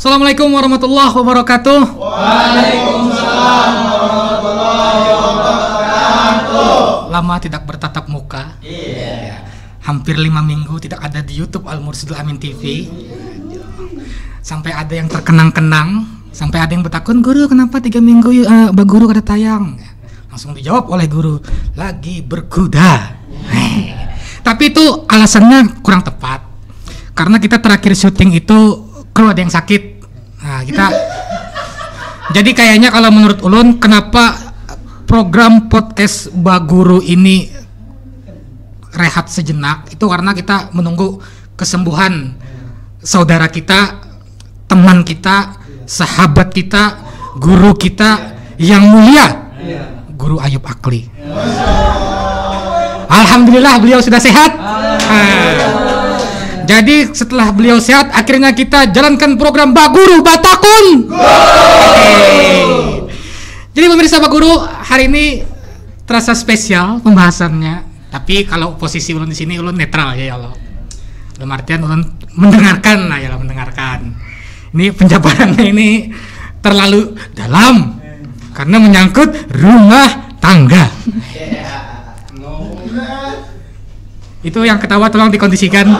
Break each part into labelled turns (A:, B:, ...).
A: Assalamualaikum warahmatullahi wabarakatuh.
B: Waalaikumsalam warahmatullahi wabarakatuh.
A: Lama tidak bertatap muka.
B: Iya.
A: Hampir 5 minggu tidak ada di YouTube Al Mursyidul Amin TV. Sampai ada yang terkenang-kenang, sampai ada yang bertakun, "Guru, kenapa 3 minggu Guru kada tayang?" Langsung dijawab oleh guru, "Lagi berkuda." Tapi itu alasannya kurang tepat. Karena kita terakhir syuting itu kalau ada yang sakit. Nah, kita jadi kayaknya kalau menurut ulun, kenapa program podcast Baguru ini rehat sejenak, itu karena kita menunggu kesembuhan saudara kita, teman kita, sahabat kita, guru kita yang mulia, Guru Ayub Akli. Alhamdulillah beliau sudah sehat. Jadi setelah beliau sehat, akhirnya kita jalankan program Baguru Batakun. Jadi pemirsa Baguru, hari ini terasa spesial pembahasannya. Tapi kalau posisi ulun di sini, ulun netral ya Allah. Dalam artian ulun mendengarkan lah ya Allah, mendengarkan. Ini penjabarannya ini terlalu dalam karena menyangkut rumah tangga. Itu yang ketawa tolong dikondisikan.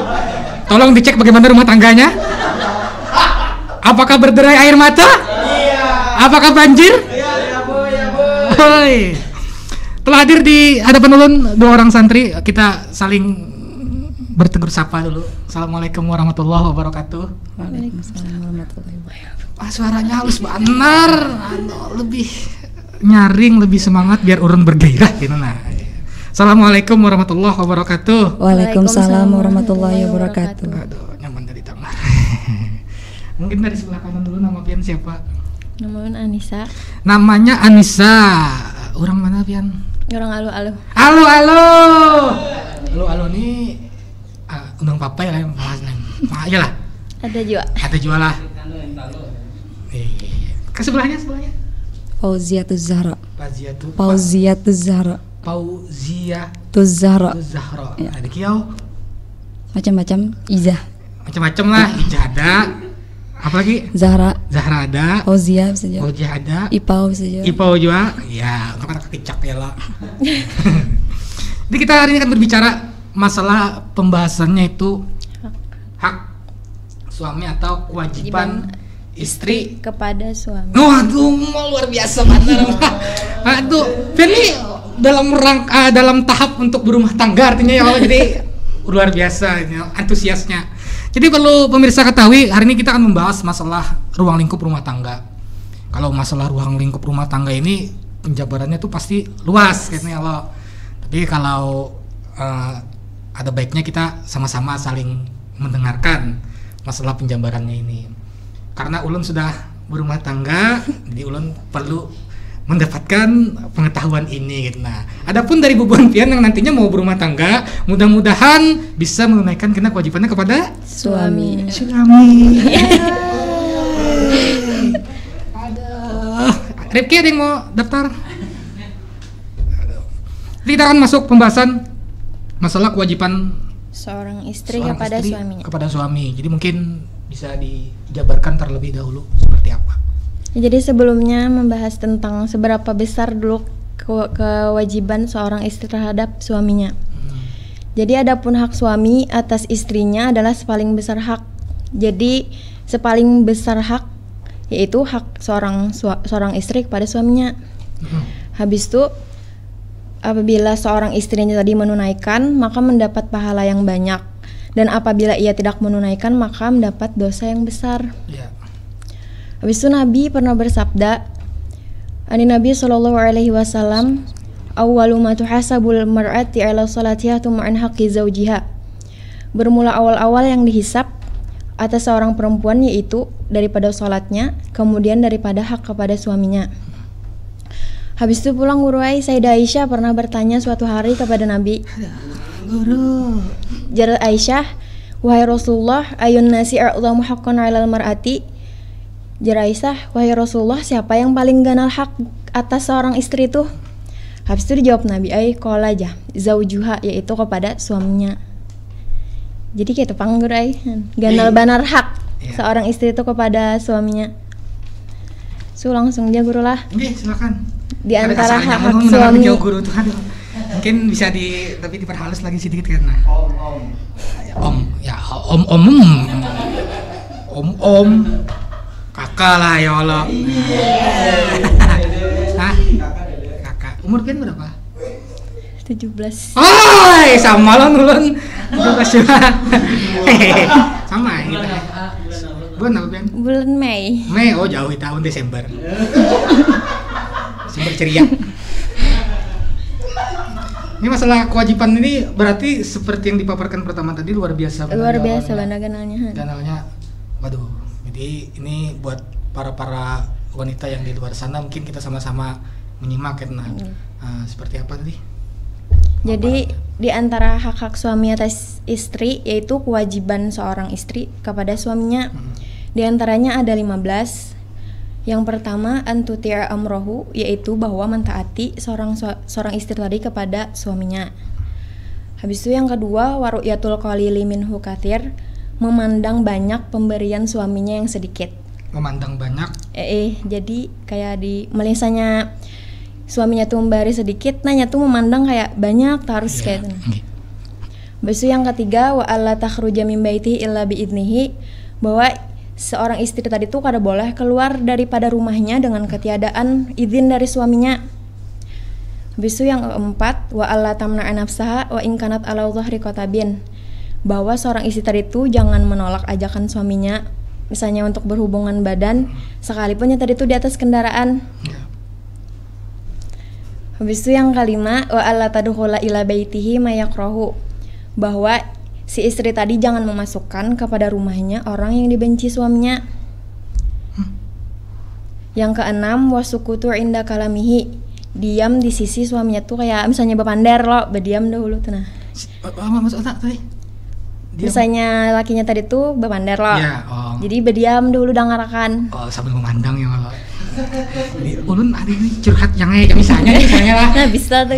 A: Tolong dicek bagaimana rumah tangganya. Apakah berderai air mata?
B: Iya.
A: Apakah banjir?
B: Iya, Bu.
A: Hoi. Telah hadir di hadapan ulun 2 orang santri, kita saling bertegur sapa dulu. Assalamualaikum warahmatullahi wabarakatuh.
C: Waalaikumsalam warahmatullahi wabarakatuh.
A: Suaranya halus benar, lebih nyaring, lebih semangat biar urun bergairah gitu nah. Assalamualaikum warahmatullahi wabarakatuh.
C: Waalaikumsalam warahmatullahi wabarakatuh.
A: Aduh, nyaman dari tangan. Mungkin dari sebelah kanan dulu, nama pian siapa?
D: Namanya Anissa.
A: Namanya Anissa. Orang mana pian?
D: Orang alu-alu.
A: Alu nih undang papa ya lah, lah.
D: Ada juga.
A: Ada jual lah. Ke sebelahnya.
C: Fauziatuz Zahra.
A: Fauziatuz
C: Zahra.
A: Ya. Ada kiau.
C: Macam-macam Izah.
A: Macam-macam lah. Ijah ada. Apalagi?
C: Zahra
A: ada.
C: Fauzia bisa juga.
A: Fauzia ada.
C: Ipau bisa juga.
A: Ipau juga. Ya, untuk anak kecak ya lah. Jadi kita hari ini akan berbicara masalah pembahasannya itu hak suami atau kewajiban istri
D: kepada suami.
A: Waduh, luar biasa benar. Aduh, ini dalam tahap untuk berumah tangga artinya ya Allah, jadi luar biasa ya, antusiasnya. Jadi perlu pemirsa ketahui, hari ini kita akan membahas masalah ruang lingkup rumah tangga. Kalau masalah ruang lingkup rumah tangga ini penjabarannya tuh pasti luas kayaknya Allah. Tapi kalau ada baiknya kita sama-sama saling mendengarkan masalah penjabarannya ini. Karena ulun sudah berumah tangga, jadi ulun perlu mendapatkan pengetahuan ini gitu. Nah, adapun dari bubuan pian yang nantinya mau berumah tangga, mudah-mudahan bisa menunaikan kena kewajibannya kepada
C: Suami.
A: Aduh. Rifki ada yang mau daftar? Jadi kita akan masuk pembahasan masalah kewajiban
D: Seorang istri kepada suaminya.
A: Kepada suami. Jadi mungkin bisa dijabarkan terlebih dahulu seperti apa?
D: Jadi sebelumnya membahas tentang seberapa besar dulu kewajiban seorang istri terhadap suaminya. Jadi adapun hak suami atas istrinya adalah sepaling besar hak. Jadi sepaling besar hak yaitu hak seorang istri kepada suaminya. Habis itu apabila seorang istrinya tadi menunaikan, maka mendapat pahala yang banyak. Dan apabila ia tidak menunaikan, maka mendapat dosa yang besar.
A: Ya.
D: Habis itu Nabi pernah bersabda, Nabi SAW, awwalu ma tuhasabul mar'ati ala salatiha tuma'an haqqi zawjiha. Bermula awal-awal yang dihisap atas seorang perempuan yaitu daripada salatnya, kemudian daripada hak kepada suaminya. Habis itu pulang guru Sayyidah Aisyah pernah bertanya suatu hari kepada Nabi.
A: Guru.
D: Jarat Aisyah, wahai Rasulullah, ayun nasi a'zamu haqqan 'alal mar'ati. Jarat Aisyah, wahai Rasulullah, siapa yang paling ganal hak atas seorang istri itu? Habis itu dijawab Nabi, qala aja, zaujuha, yaitu kepada suaminya. Jadi kayak tepang guru ganal banar hak.
A: Iya.
D: seorang istri itu kepada suaminya. Langsung aja guru lah.
A: Oke, silakan.
D: Di
A: Ada
D: antara
A: kasarnya
D: hak-hak
A: ngomong
D: suami.
A: jauh guru tuh aduh. Mungkin bisa tapi diperhalus lagi sedikit karena om kakak lah ya Allah. Hah? Kakak umur kan berapa?
D: 17.
A: Oi, sama lo nulun. Sama gitu. Bulan apa, Pian?
D: Bulan Mei.
A: Mei, oh jauh tahun Desember. Desember ceria. Ini masalah kewajiban ini berarti seperti yang dipaparkan pertama tadi luar biasa.
D: Luar biasa banda ganalnya.
A: Ganalnya, waduh. Jadi ini buat para wanita yang di luar sana mungkin kita sama-sama menyimak ya. Seperti apa tadi?
D: Jadi di antara hak-hak suami atas istri yaitu kewajiban seorang istri kepada suaminya. Di antaranya ada 15. Yang pertama antuti'a amrohu, yaitu bahwa mentaati seorang istri tadi kepada suaminya. Habis itu yang kedua waru'yatul qalili minhu katsir, memandang banyak pemberian suaminya yang sedikit.
A: Memandang banyak.
D: Jadi kayak misalnya suaminya tuh memberi sedikit, nanya tuh memandang kayak banyak harus kayak gitu. Habis itu yang ketiga wa alla takhruja min baitihi illa biidnihi, bahwa seorang istri tadi tuh kada boleh keluar daripada rumahnya dengan ketiadaan izin dari suaminya. Habis itu yang keempat wa alla tamna'a nafsaha wa in kanat ala dhahri qatabin, bahwa seorang istri tadi tuh jangan menolak ajakan suaminya misalnya untuk berhubungan badan sekalipun yang tadi tuh di atas kendaraan. Habis itu yang kelima wa alla tadkhula ila baitihi mayakrahu, bahwa si istri tadi jangan memasukkan kepada rumahnya orang yang dibenci suaminya. Yang keenam wasukutu inda kalamihi, diam di sisi suaminya tuh kayak misalnya bepander lo, berdiam dahulu tuh nah.
A: Maksud tadi?
D: Misalnya lakinya tadi tuh bepander lo.
A: Ya,
D: Jadi berdiam dahulu dengarkan.
A: Oh, sambil memandang ya Allah. Jadi ulun hari ini curhat yang misalnya lah.
D: Nah, bisa tuh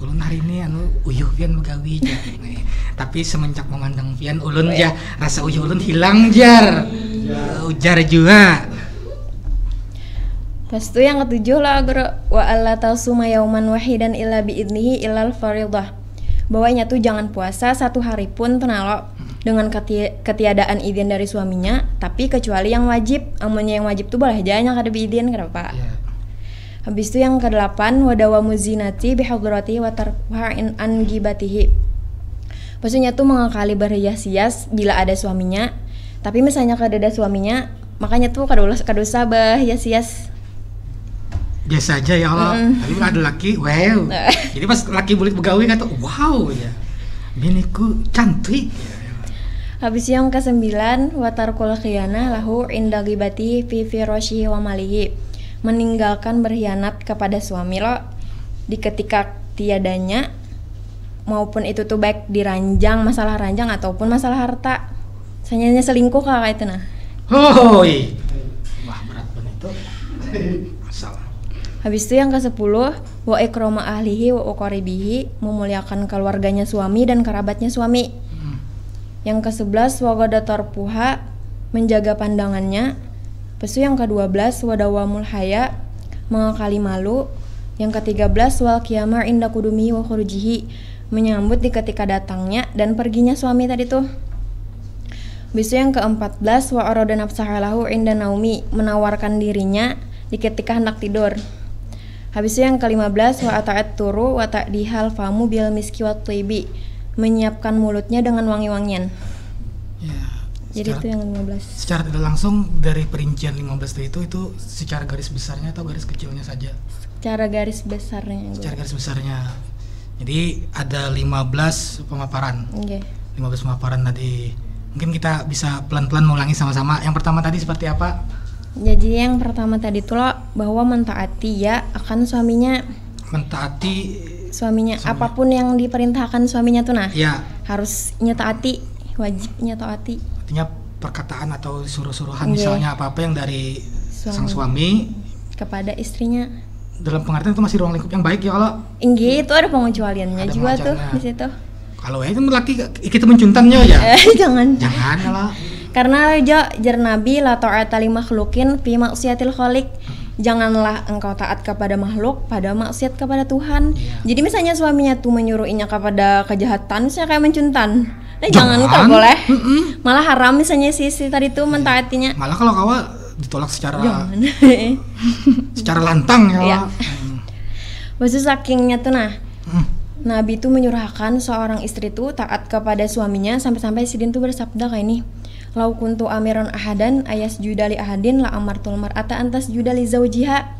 A: ulun hari ini uyuh pian begawi aja. Tapi semenjak memandang pian ulun ya rasa uyuh ulun hilang jar. Ujar juga.
D: Pas itu yang ketujuh lah guru wa alla tasuma yauman wahidan illa biidnihi illal faridah, bahwanya tuh jangan puasa satu hari pun tenalo dengan ketiadaan izin dari suaminya, tapi kecuali yang wajib. Amunnya yang wajib tuh boleh aja kada biizin kenapa? Habis itu yang ke-8 wadawamu zinati bihadratihi wa tarkuha an ghibatihi, maksudnya tuh mengakali berhias-hias bila ada suaminya, tapi misalnya kada ada suaminya makanya tuh kada usah berhias-hias.
A: Biasa aja ya Allah. Tapi ada laki, wow. Jadi pas laki bulik begawi kata wow ya. Biniku cantik.
D: Habis yang ke-9 watarkul khiyana lahu inda ghibati fi firashihi wa malihi, meninggalkan berkhianat kepada suami lo di ketika tiadanya, maupun itu tuh baik di ranjang, masalah ranjang ataupun masalah harta. Misalnya selingkuh kayak itu nah.
A: Hoi. Wah, berat banget itu. Masalah.
D: Habis itu yang ke-10 wa ikrama ahlihi wa uqaribihi, memuliakan keluarganya suami dan kerabatnya suami. Yang ke-11 wa ghadatar puha, menjaga pandangannya. Habis itu yang ke-12 wa dawamul haya, mengakali malu. Yang ke-13 wal qiyamah inda kudumihi wa khurujihi, menyambut di ketika datangnya dan perginya suami tadi tuh. Habis itu yang ke-14 wa arada nafsaha lahu inda naumi, menawarkan dirinya di ketika hendak tidur. Habis itu yang ke-15 wa ata'at turu wa ta'dihal famu bil miski wa tibi, menyiapkan mulutnya dengan wangi-wangian.
A: Ya.
D: Jadi itu yang 15.
A: Secara tidak langsung dari perincian 15 itu secara garis besarnya atau garis kecilnya saja?
D: Secara garis besarnya.
A: Secara garis besarnya. Jadi ada 15 pemaparan. 15 pemaparan tadi. Mungkin kita bisa pelan-pelan mengulangi sama-sama. Yang pertama tadi seperti apa?
D: Jadi yang pertama tadi tuh lo bahwa mentaati ya akan suaminya.
A: Mentaati
D: suaminya, apapun yang diperintahkan suaminya tuh nah.
A: Ya.
D: Harus nyetaati, wajib nyetaati.
A: Artinya perkataan atau suruh-suruhan misalnya apa-apa yang dari sang suami
D: kepada istrinya.
A: Dalam pengertian itu masih ruang lingkup yang baik ya kalau.
D: Itu ada pengecualiannya juga tuh di situ.
A: Kalau itu laki kita mencuntannya ya.
D: Jangan
A: kalau.
D: Karena jar Nabi la ta'ata li makhluqin fi maksiatil khaliq. Janganlah engkau taat kepada makhluk pada maksiat kepada Tuhan. Jadi misalnya suaminya tuh menyuruhinya kepada kejahatan, misalnya kayak mencuntan. Jangan enggak boleh. Malah haram misalnya si tadi tuh mentaatinya.
A: Malah kalau kawa ditolak secara lantang ya.
D: Maksud sakingnya tuh Nabi tuh menyurahkan seorang istri tuh taat kepada suaminya sampai-sampai Sidin tuh bersabda kayak ini. Lau kuntu amiran ahadan ayas judali ahadin la amartul mar'ata antas judali zaujiha.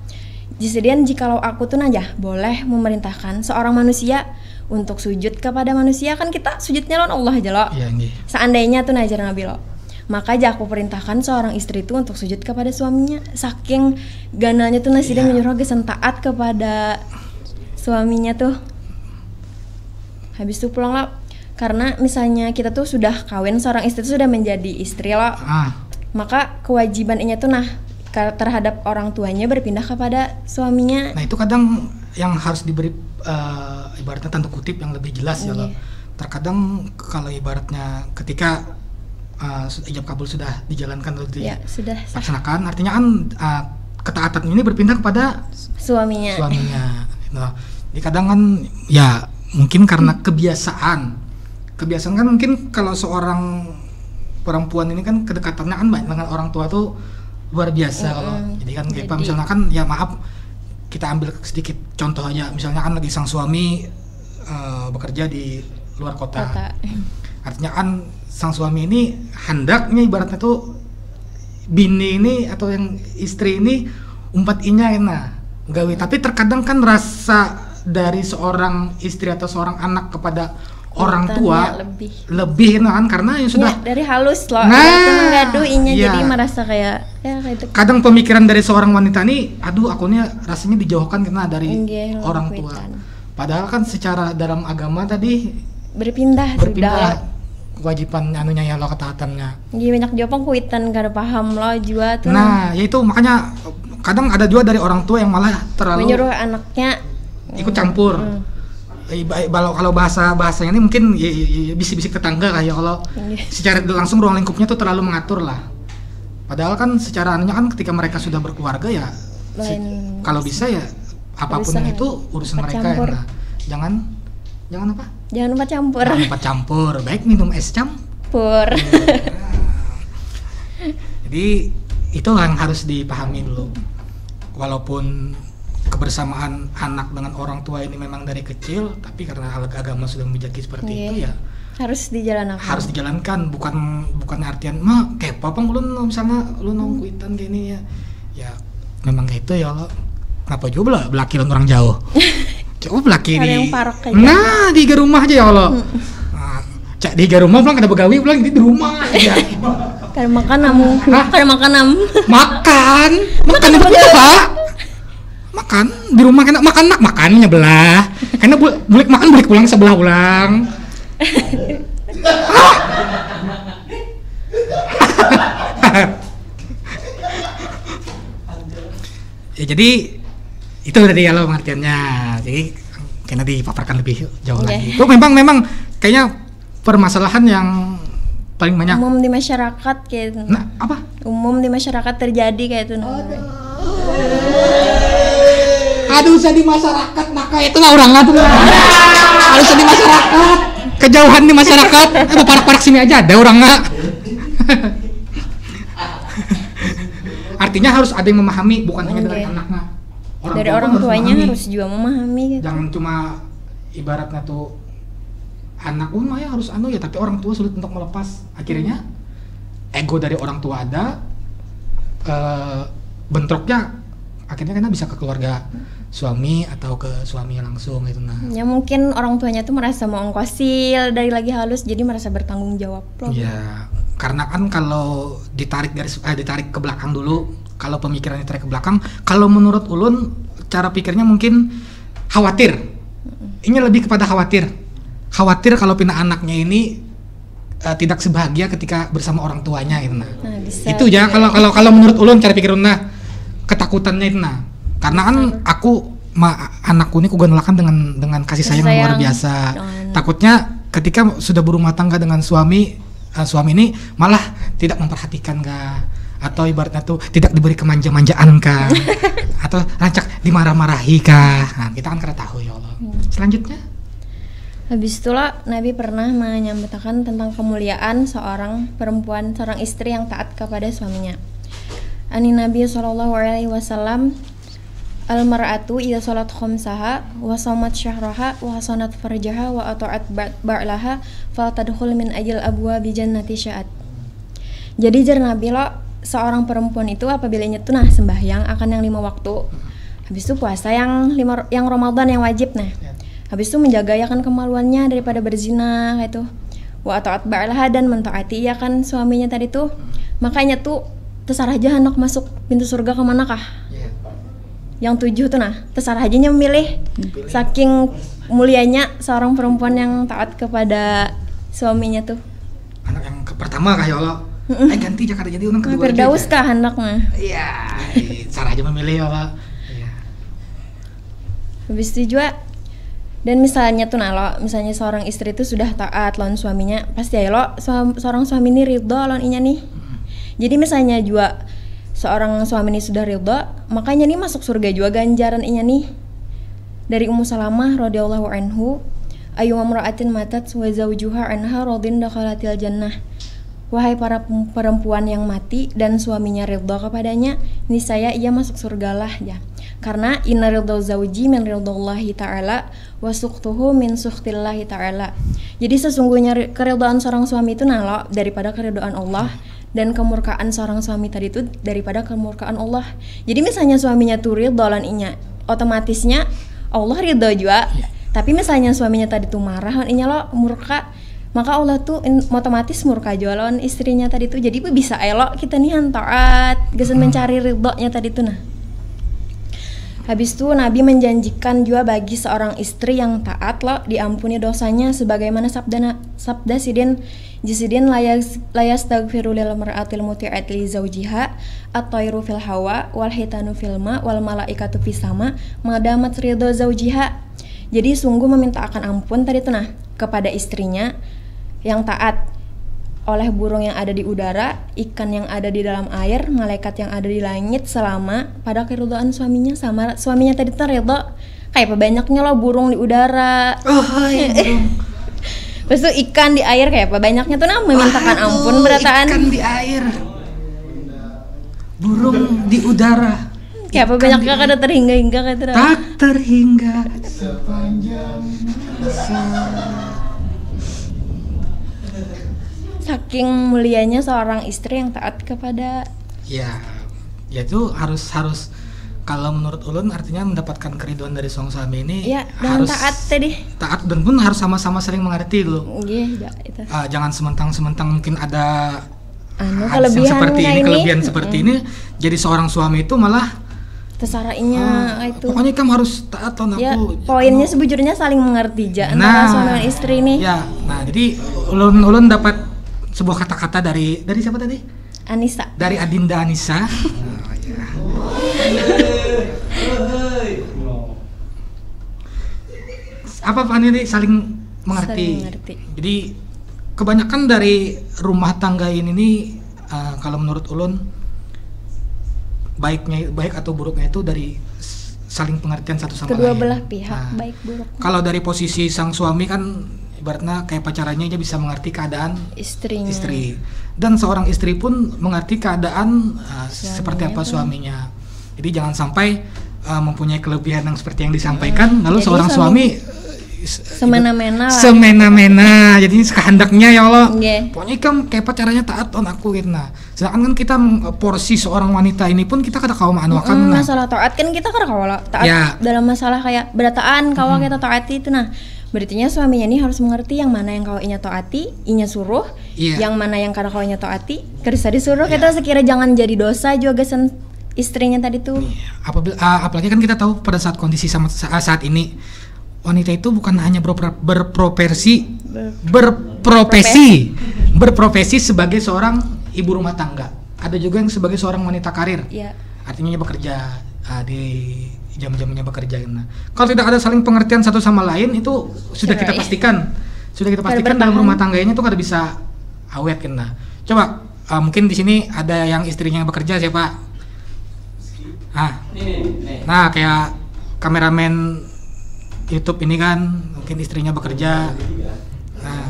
D: Jisedian jikalau aku tuh boleh memerintahkan seorang manusia untuk sujud kepada manusia, kan kita sujudnya lawan Allah aja loh. Seandainya tuh najar Nabi loh. Maka aku perintahkan seorang istri itu untuk sujud kepada suaminya. Saking gananya tuh Sidin menyuruh gesan taat kepada suaminya tuh. Habis itu pulang lah. Karena misalnya kita tuh sudah kawin, seorang istri tuh sudah menjadi istri loh. Maka kewajibannya tuh terhadap orang tuanya berpindah kepada suaminya.
A: Nah itu kadang yang harus diberi ibaratnya tanda kutip yang lebih jelas ya loh. Terkadang kalau ibaratnya ketika ijab kabul sudah dijalankan atau dilaksanakan, artinya kan ketaatan ini berpindah kepada suaminya. Nah, jadi kadang kan ya mungkin karena kebiasaan kan mungkin kalau seorang perempuan ini kan kedekatannya kan dengan orang tua tuh luar biasa kalau jadi kan kayak misalnya kan ya maaf kita ambil sedikit contoh aja, misalnya kan lagi sang suami bekerja di luar kota. Artinya kan sang suami ini hendaknya ibaratnya tuh bini ini atau yang istri ini umpat inya gawe, tapi terkadang kan rasa dari seorang istri atau seorang anak kepada orang tua lebih kan karena yang sudah
D: dari halus loh. Jadi merasa kayak itu.
A: Kadang pemikiran dari seorang wanita nih, aduh akunya rasanya dijauhkan karena dari orang tua. Padahal kan secara dalam agama tadi berpindah kewajiban anunya ya lo ketaatannya.
D: Jadi banyak jawab kuitan kada paham lo juga tuh.
A: Nah, yaitu makanya kadang ada juga dari orang tua yang malah terlalu
D: menyuruh anaknya
A: ikut campur. Kalau bahasanya ini mungkin bisik-bisik tetangga kayak kalau secara langsung ruang lingkupnya tuh terlalu mengatur lah. Padahal kan secara anunya kan ketika mereka sudah berkeluarga ya kalau bisa ya apapun itu urusan mereka ya. Jangan apa?
D: Jangan lupa campur.
A: Jangan lupa campur. Baik minum es campur. Jadi itu yang harus dipahami dulu. Walaupun kebersamaan anak dengan orang tua ini memang dari kecil, tapi karena agama sudah membijaki seperti itu ya
D: harus dijalankan. Bukan artian kayak apa ulun misalnya lu nongkuitan kayak ini ya memang kayak itu ya lo. Kenapa juga belaki orang jauh? Coba belaki di di rumah aja ya Allah. Cak di rumah pulang kada begawi pulang di rumah aja. Kada makan namu.
A: Makan itu apa? Makan di rumah kena makannya belah. Karena boleh makan boleh pulang sebelah ulang. Ya jadi itu tadi ya lo pengertiannya. Jadi kena dipaparkan lebih jauh lagi. Itu memang kayaknya permasalahan yang paling banyak
D: umum di masyarakat kayak.
A: Nah, apa?
D: Umum di masyarakat terjadi kayak itu.
A: Aduh, di masyarakat maka itu lah orang tuh. Harus di masyarakat. Kejauhan di masyarakat. Parak-parak sini aja ada orang nggak. Artinya harus ada yang memahami, bukan hanya dari anaknya.
D: Dari orang tuanya harus juga memahami gitu.
A: Jangan cuma ibaratnya tuh anak ya harus ya, tapi orang tua sulit untuk melepas. Akhirnya ego dari orang tua ada, bentroknya akhirnya kan bisa ke keluarga suami atau ke suami langsung gitu.
D: Ya mungkin orang tuanya tuh merasa mau ongkosil dari lagi halus, jadi merasa bertanggung jawab loh.
A: Ya karena kan kalau ditarik ke belakang dulu, kalau pemikirannya ditarik ke belakang, kalau menurut ulun cara pikirnya mungkin khawatir. Ini lebih kepada khawatir kalau pindah anaknya ini tidak sebahagia ketika bersama orang tuanya gitu. Itu ya kalau menurut ulun cara pikir ulun ketakutannya itu karena kan anakku ini kuganelakan dengan kasih sayang luar biasa. Takutnya ketika sudah berumah tangga dengan suami ini malah tidak memperhatikan kah? Atau ibaratnya tuh tidak diberi kemanja-manjaan kah? Atau rancak dimarah-marahi kah? Nah, kita kan kada tahu ya Allah. Selanjutnya,
D: Habis itulah Nabi pernah menyampaikan tentang kemuliaan seorang perempuan, seorang istri yang taat kepada suaminya. Ani Nabi sallallahu alaihi wasallam, al-mar'atu idza salat khamsaha wa shamat syahraha wa hasanat farjaha wa ata'at ba'laha fal tadkhul min ajil abwabi jannati sya'at. Jadi jar Nabi lo, seorang perempuan itu apabila itu sembahyang akan yang 5 waktu. Habis itu puasa yang Ramadan yang wajib nah. Habis itu menjaga ya kan kemaluannya daripada berzina gitu. Wa ta'at ba'laha dan mentaati ya kan suaminya tadi tuh. Makanya tuh terserah aja hendak masuk pintu surga kemana kah? Yang 7 tuh terserah aja memilih. Saking mulianya seorang perempuan yang taat kepada suaminya tuh.
A: anak yang pertama kah ya Allah? Ganti Jakarta jadi orang kedua.
D: Firdaus kah hendaknya?
A: Iya, cara aja memilih ya Allah. Iya.
D: Habis itu juga, dan misalnya tuh lo, misalnya seorang istri itu sudah taat lawan suaminya, pasti ya lo seorang suami ini ridho lawan inya nih. Jadi misalnya juga seorang suami ini sudah ridho, makanya nih masuk surga juga ganjaran inya nih. Dari Ummu Salamah radhiyallahu anhu, ayu amra'atin matat wa zawjuha anha radin dakhalatil jannah. Wahai para perempuan yang mati dan suaminya ridho kepadanya, niscaya ia masuk surgalah ya. Karena inna ridho zawji min ridhollahi ta'ala wa suqtuhu min suqtillahi ta'ala. Jadi sesungguhnya keridhaan seorang suami itu lo daripada keridhaan Allah, dan kemurkaan seorang suami tadi itu daripada kemurkaan Allah. Jadi misalnya suaminya tuh ridho lan inya, otomatisnya Allah ridho juga. Tapi misalnya suaminya tadi tuh marah lan inya lo murka, maka Allah tuh otomatis murka juga lawan istrinya tadi tuh. Jadi bisa elok kita nih taat gesen mencari ridhonya tadi tuh Habis itu Nabi menjanjikan juga bagi seorang istri yang taat lo diampuni dosanya sebagaimana sabda sidin jisidin layastaghfiru lil mar'atil muti'at li zawjiha at-tayru fil hawa wal hitanu fil ma wal malaikatu fis sama madamat ridho zawjiha. Jadi sungguh meminta akan ampun tadi tuh kepada istrinya yang taat oleh burung yang ada di udara, ikan yang ada di dalam air, malaikat yang ada di langit selama pada keridhaan suaminya. Sama suaminya tadi tuh ridho kayak banyaknya lo burung di udara. Terus tuh ikan di air kayak banyaknya tuh memintakan ampun berataan.
A: Ikan di air, burung di udara.
D: Kayak banyaknya kada terhingga-hingga kayak
A: tak terhingga sepanjang masa.
D: Saking mulianya seorang istri yang taat kepada
A: ya itu harus kalau menurut ulun artinya mendapatkan keriduan dari sang suami ini
D: ya, dan
A: harus taat dan pun harus sama-sama saling mengerti dulu.
D: Iya, itu.
A: Jangan sementang-sementang mungkin ada
D: kelebihan
A: seperti ini, kelebihan seperti ini, jadi seorang suami itu malah
D: tersaraknya itu.
A: Pokoknya kamu harus taat tuh
D: ya,
A: aku.
D: Poinnya sebujurnya saling mengerti antara suami dan istri nih.
A: Ya, jadi ulun dapat sebuah kata-kata dari siapa tadi?
D: Anissa.
A: Dari Adinda Anissa. Apa Pak ini saling mengerti. Jadi kebanyakan dari rumah tangga ini nih kalau menurut ulun baik atau buruknya itu dari saling pengertian satu sama lain.
D: Kedua belah pihak baik buruk.
A: Kalau dari posisi sang suami kan ibaratnya kayak pacarannya aja bisa mengerti keadaan istri, dan seorang istri pun mengerti keadaan seperti apa suaminya. Jadi jangan sampai mempunyai kelebihan yang seperti yang disampaikan, lalu seorang suami semena-mena, jadi kehendaknya ya Allah. Pokoknya kan kayak pacarannya taat on aku gitu. Sedangkan kan kita porsi seorang wanita ini pun kita kada kawa maanuakan.
D: Masalah taat kan kita kada kawa taat dalam masalah kayak berataan kawa kita taati itu berartinya suaminya ini harus mengerti yang mana yang kau inya taati, inya suruh, yang mana yang kada kau inya taati, kerja disuruh. Kita sekira jangan jadi dosa juga gesen istrinya tadi tuh.
A: Apalagi kan kita tahu pada saat kondisi saat ini wanita itu bukan hanya berprofesi sebagai seorang ibu rumah tangga. Ada juga yang sebagai seorang wanita karir. Artinya bekerja di jam-jamnya bekerja. Kalau tidak ada saling pengertian satu sama lain itu sudah kita pastikan dalam rumah tangganya itu kada bisa awet. Coba mungkin di sini ada yang istrinya bekerja siapa? Nah kayak kameramen YouTube ini kan mungkin istrinya bekerja. Nah,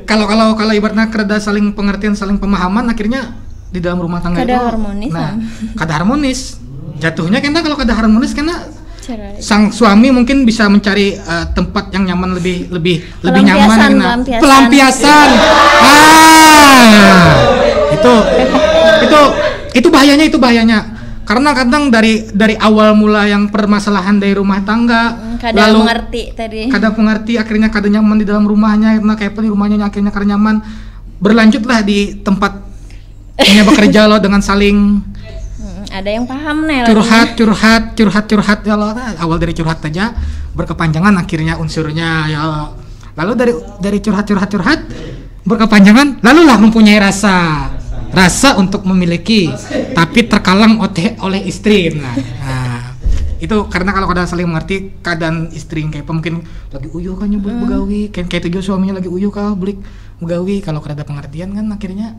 A: kalau ibaratnya kada saling pengertian, saling pemahaman, akhirnya di dalam rumah tangga
D: Kada
A: itu
D: harmonis,
A: kada harmonis. Jatuhnya karena kalau kada harmonis karena
D: Cerai.
A: sang suami mungkin bisa mencari tempat yang nyaman lebih nyaman. Pelampiasan. Itu bahayanya. Karena kadang dari awal mula yang permasalahan dari rumah tangga,
D: Kada mengerti tadi.
A: kada mengerti, akhirnya kada nyaman di dalam rumahnya, karena kayak di rumahnya akhirnya kada nyaman, berlanjutlah di tempatnya bekerja loh dengan saling
D: Ada yang paham nih.
A: curhat ya loh. Awal dari curhat aja berkepanjangan akhirnya unsurnya ya loh. Lalu dari curhat berkepanjangan, lalulah mempunyai rasa untuk memiliki, tapi terkalang oleh istri. Nah, itu karena kalau kada saling mengerti, keadaan istri kayak mungkin lagi uyuh kan nyebut begawi, kayak tujuh suaminya lagi uyuh kah belik begawi, kalau kada pengertian kan akhirnya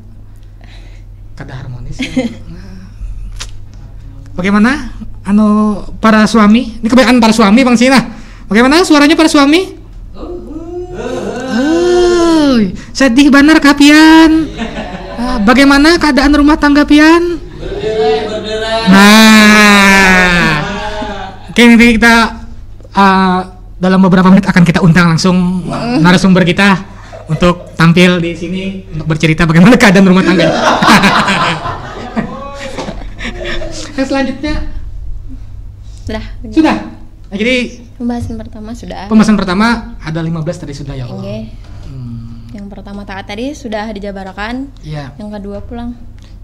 A: kada harmonis. Nah, bagaimana para suami? Ini kebanyakan para suami Bang Sina. Bagaimana suaranya para suami? Sedih benar kapian. Bagaimana keadaan rumah tangga pian? Nah, oke, nanti kita dalam beberapa menit akan kita undang langsung narasumber kita untuk tampil di sini untuk bercerita bagaimana keadaan rumah tangga. Yang selanjutnya sudah. Nah, jadi
D: Pembahasan pertama sudah.
A: Pembahasan pertama ada 15 tadi sudah ya Allah.
D: Oke. Yang pertama tadi sudah dijabarkan.
A: Iya.
D: Yang kedua pulang.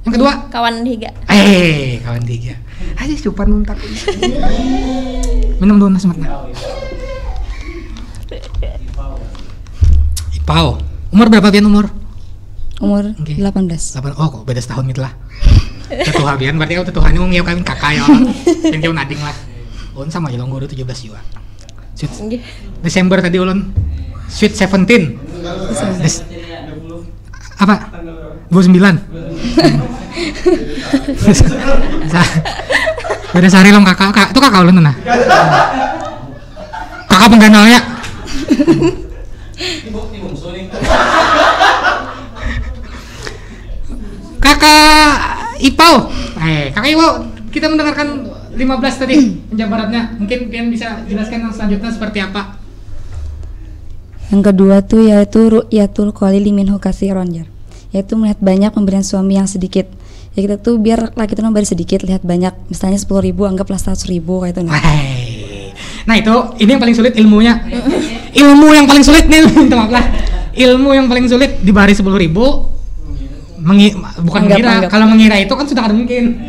A: Yang kedua
D: kawan tiga.
A: Kawan tiga. Aja cupan nuntak. Minum dulu sematnya. Ipau. Umur berapa pian umur?
C: Umur
A: Okay.
C: 18.
A: Oh, kok beda setahun gitu lah. Tetuha pian berarti kau tetuhannya mau ngiau kawin kakak ya. Yang jauh nading lah. Ulun sama aja longgoro 17 juga. Sweet. Desember tadi ulun. Sweet 17. Apa? 29. Beda sehari long kakak. Itu kakak ulun nah. Kakak pengganalnya. Kakak Ipau. Kakak Ipau, kita mendengarkan 15 tadi penjabarannya. Mungkin pian bisa jelaskan yang selanjutnya seperti apa?
C: Yang kedua tuh yaitu ru'yatul qalili minhu katsiran, yaitu melihat banyak pemberian suami yang sedikit. Ya kita tuh biar laki itu memberi sedikit lihat banyak, misalnya 10.000 anggaplah 100.000 kayak itu.
A: Nah itu ini yang paling sulit ilmunya. Ilmu yang paling sulit nih, minta maaf lah. Ilmu yang paling sulit dibari 10.000 bukan mengira. Kalau mengira itu kan sudah ada mungkin.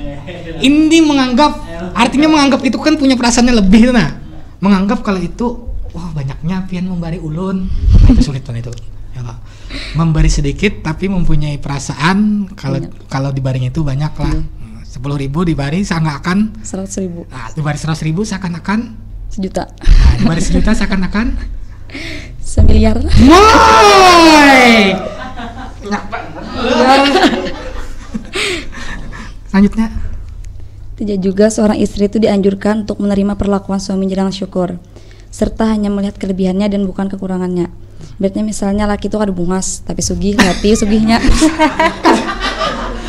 A: Ini menganggap, artinya menganggap itu kan punya perasaannya lebih nah. Menganggap kalau itu wah banyaknya pian memberi ulun. Itu sulit kan itu. Ya Pak. Memberi sedikit tapi mempunyai perasaan kalau dibarinya itu banyak lah. 10.000 dibari seakan-akan
C: 100.000.
A: Nah, dibari 100.000 seakan-akan
C: 1 juta.
A: Nah, dibari 1 juta seakan-akan
C: 1 miliar.
A: Woi. Selanjutnya
C: Tidak juga seorang istri itu dianjurkan untuk menerima perlakuan suaminya dengan syukur, serta hanya melihat kelebihannya dan bukan kekurangannya. Berarti misalnya laki itu kada bungas, tapi sugih, hati sugihnya.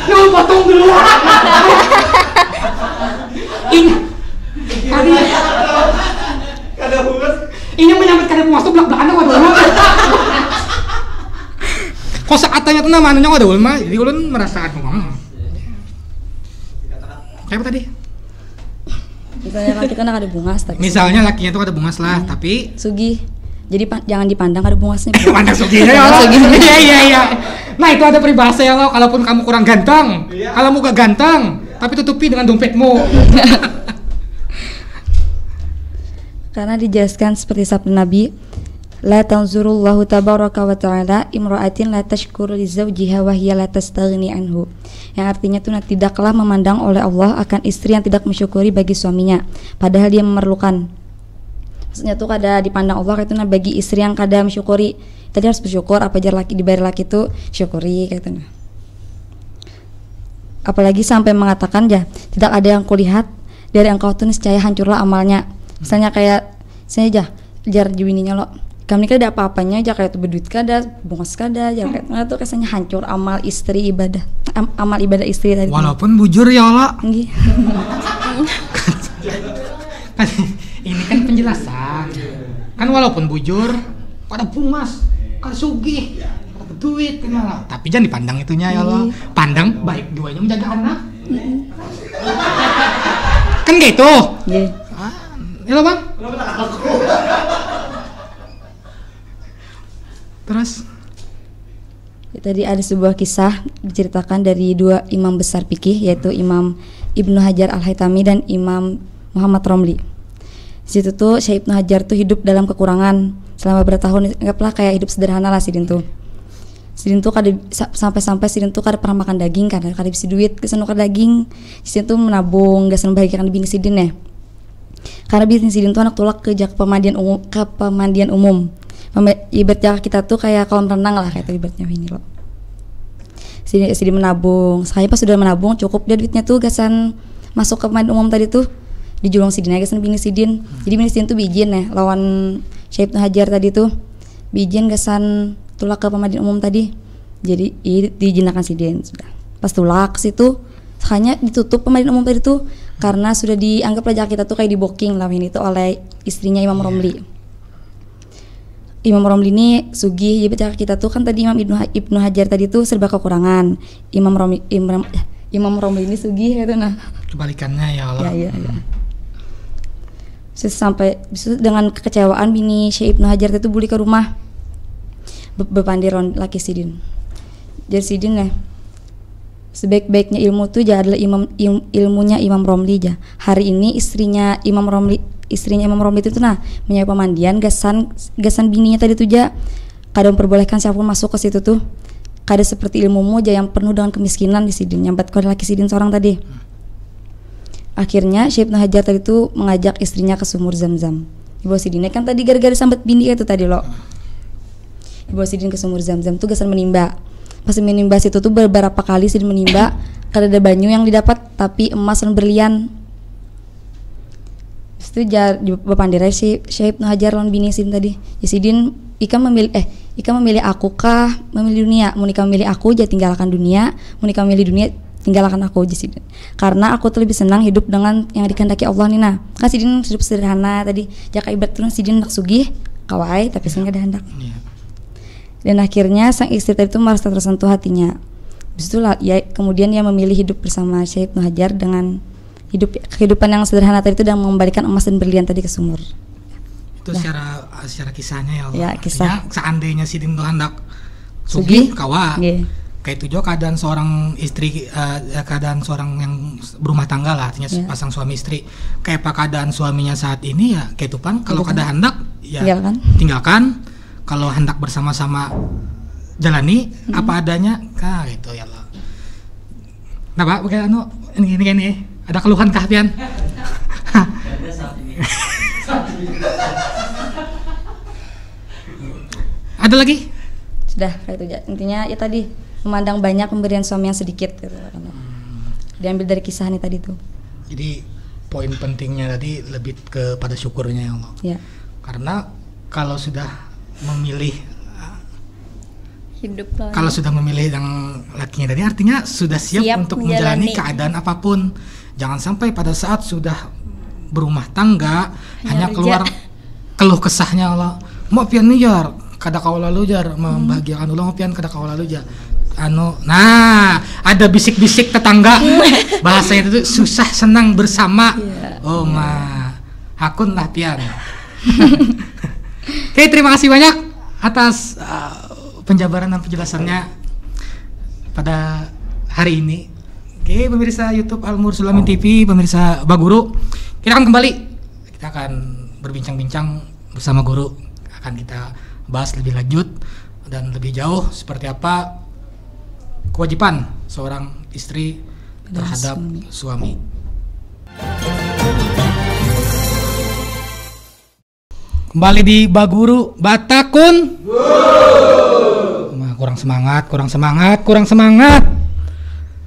A: Lu potong dulu. Ini tadi
B: Kada bungas.
A: ini menyambut kada puas tuh belak-belakan aku dulu. Kosa katanya tuh namanya ada ulma, jadi ulun merasakan. Kayak apa tadi?
C: Misalnya laki itu kada bungas, tapi
A: Misalnya lakinya tuh ada bungas lah, tapi
C: sugih. Jadi jangan dipandang kada bungasnya.
A: pandang sugihnya ya Allah. Iya. Nah itu ada peribahasa ya Allah, kalaupun kamu kurang ganteng, kalau muka ganteng, tapi tutupi dengan dompetmu.
C: Karena dijelaskan seperti sabda Nabi, la tanzurullahu tabaraka wa ta'ala imra'atin la tashkuru li zawjiha wa hiya la tastaghni anhu. Yang artinya itu tidaklah memandang oleh Allah akan istri yang tidak mensyukuri bagi suaminya padahal dia memerlukan. Maksudnya tuh kada dipandang Allah itu bagi istri yang kada mensyukuri, tadi harus bersyukur, apa aja laki dibayar laki itu syukuri kayak gitu. Apalagi sampai mengatakan ya, tidak ada yang kulihat dari engkau tuh niscaya hancurlah amalnya. Misalnya kayak saya aja jar jawininya lo, kami kan ada apa-apanya aja kayak tuh berduit kada, bungkus kada, ya kayak tuh kesannya hancur amal istri ibadah, amal ibadah istri tadi.
A: Walaupun bujur ya Allah.
C: Nggih.
A: Kan ini kan penjelasan. Kan walaupun bujur, kada bungas, kada sugih, kada duit kenal. Tapi jangan dipandang itunya ya Allah. Pandang baik duanya menjaga anak. Kan gitu.
C: Nggih.
A: Ya Bang. Terus
C: Ya, tadi ada sebuah kisah diceritakan dari dua imam besar fikih, yaitu Imam Ibnu Hajar Al-Haytami dan Imam Muhammad Romli. Di situ tuh Syekh Ibnu Hajar tuh hidup dalam kekurangan selama bertahun, anggaplah kayak hidup sederhana lah Sidin tuh. Sidin tuh kada sampai Sidin tuh kada pernah makan daging karena kada bisa duit kesan kada daging. Sidin tuh menabung gasan membahagiakan bini Sidin ya. Karena bini Sidin tuh anak tulak ke pemandian umum. Ibaratnya kita tuh kayak kolam renang lah kayak ibaratnya ini loh. Sidin menabung. Sekali pas sudah menabung cukup dia duitnya tuh gasan masuk ke pemandian umum tadi tuh dijulung Sidin aja gasan bini Sidin. Jadi bini Sidin tuh bijin ya lawan Syekh Ibnu Hajar tadi tuh. Bijin gasan tulak ke pemandian umum tadi. Jadi diizinakan Sidin sudah. Pas tulak ke situ hanya ditutup pemandian umum tadi tuh karena sudah dianggap pelajar kita tuh kayak di booking lah ini tuh oleh istrinya Imam Romli. Imam Romli ini sugih, jadi baca kita tuh kan tadi Imam Ibnu Hajar tadi tuh serba kekurangan. Imam Romli ini sugih gitu nah.
A: Kebalikannya ya Allah.
C: Ya. Sampai dengan kekecewaan bini Syekh Ibnu Hajar itu buli ke rumah bepandiron laki Sidin. Jadi Sidin ya sebaik-baiknya ilmu tuh adalah ilmunya Imam Romli aja. Hari ini istrinya Imam Romli itu tuh nah menyewa pemandian gasan bininya tadi tuh ja kada memperbolehkan siapapun masuk ke situ tuh. Kada seperti ilmumu aja yang penuh dengan kemiskinan di Sidin nyambat ke laki Sidin seorang tadi. Akhirnya Syekh Ibnu Hajar tadi tuh mengajak istrinya ke sumur Zam-Zam. Ibu Sidin kan tadi gara-gara sambat bini itu tadi lo. Ibu Sidin ke sumur Zam-Zam tuh gasan menimba. Pas menimba situ tuh beberapa kali Sidin menimba kada ada banyu yang didapat tapi emas dan berlian. Itu jar bepandirai si Syekh Ibnu Hajar lawan bini Sidin tadi. Ya Sidin Ika memilih aku kah memilih dunia? Mau Ika memilih aku jadi tinggalkan dunia, mau Ika memilih dunia tinggalkan aku aja Sidin. Karena aku tuh lebih senang hidup dengan yang dikehendaki Allah nih nah. Kan Sidin hidup sederhana tadi. Jaka ibarat tuh Sidin nak sugih kawai tapi sehingga ada hendak. Dan akhirnya sang istri tadi itu merasa tersentuh hatinya. Habis itu ya kemudian ia memilih hidup bersama Syekh Ibnu Hajar dengan kehidupan yang sederhana tadi itu dan mengembalikan emas dan berlian tadi ke sumur.
A: Itu secara kisahnya ya Allah.
C: Ya, kisah.
A: Artinya, seandainya Sidin tuh hendak sugih kawa. Kayak itu juga keadaan seorang istri, keadaan seorang yang berumah tangga lah, artinya pasang suami istri. Kayak apa keadaan suaminya saat ini ya kayak itu pan. Kalau kada hendak ya tinggalkan. Kalau hendak bersama-sama jalani apa adanya kah gitu ya Allah. Nah Pak, bagaimana ini ada keluhan kah pian? Ada lagi?
C: Sudah kayak itu intinya ya tadi memandang banyak pemberian suami yang sedikit gitu. Diambil dari kisah ini tadi tuh. Jadi
A: poin pentingnya tadi lebih kepada syukurnya ya Allah.
C: Ya.
A: Karena kalau sudah memilih
D: hidup
A: kalau sudah memilih yang lakinya tadi artinya sudah siap untuk menjalani keadaan apapun. Jangan sampai pada saat sudah berumah tangga hanya keluar keluh kesahnya Allah. Mau pian nih jar, kada kau lalu jar membahagiakan ulang mau pian kada kau lalu jar. Nah, ada bisik-bisik tetangga. Bahasanya itu susah senang bersama. Oh mah, hakun lah pian. Oke, terima kasih banyak atas penjabaran dan penjelasannya pada hari ini. Oke, pemirsa YouTube Al-Mursyidul Amin TV, pemirsa Baguru, kita akan kembali. Kita akan berbincang-bincang bersama guru. Akan kita bahas lebih lanjut dan lebih jauh seperti apa kewajiban seorang istri terhadap suami. Kembali di Baguru Batakun. kurang semangat.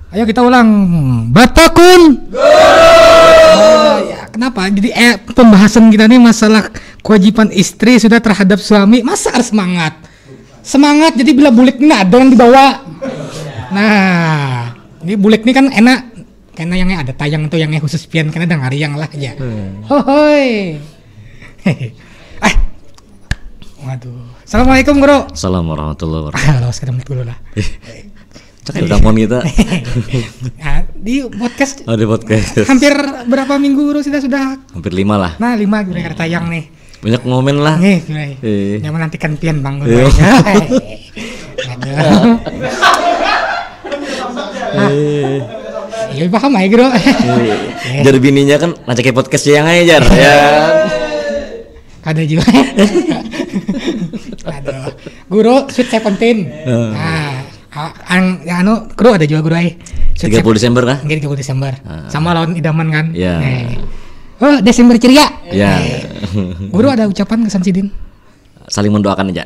A: Ayo kita ulang. Batakun. Ya, kenapa? Jadi pembahasan kita nih masalah kewajiban istri sudah terhadap suami. Masa harus semangat? Semangat. Jadi bila bulik ini ada yang dibawa. Nah, ini bulik ini kan enak. Karena yang ada tayang tuh yang khusus pian karena ada ngariang lah aja. Hohoi. Waduh. Assalamualaikum Guru.
E: Assalamualaikum warahmatullahi wabarakatuh.
A: Halo, sekarang dulu lah.
E: Cak udah mon kita.
A: Nah, di podcast.
E: Oh, di podcast.
A: Hampir berapa minggu Guru sudah?
E: Hampir 5 lah.
A: Nah, 5 gimana tayang nih.
E: Banyak ngomen lah.
A: Nih, gimana? Yang menantikan pian Bang Guru. Ya paham ya Guru.
E: Jadi bininya kan ngajak podcast yang aja jar ya.
A: Ada juga. Aduh. Guru Sweet 17. Nah, Guru ada juga Guru ai.
E: 30 Desember kah?
A: Enggak 30 Desember. Sama lawan idaman kan?
E: Iya.
A: Oh, Desember ceria.
E: Iya.
A: Guru ada ucapan ke Samsidin?
E: Saling mendoakan aja.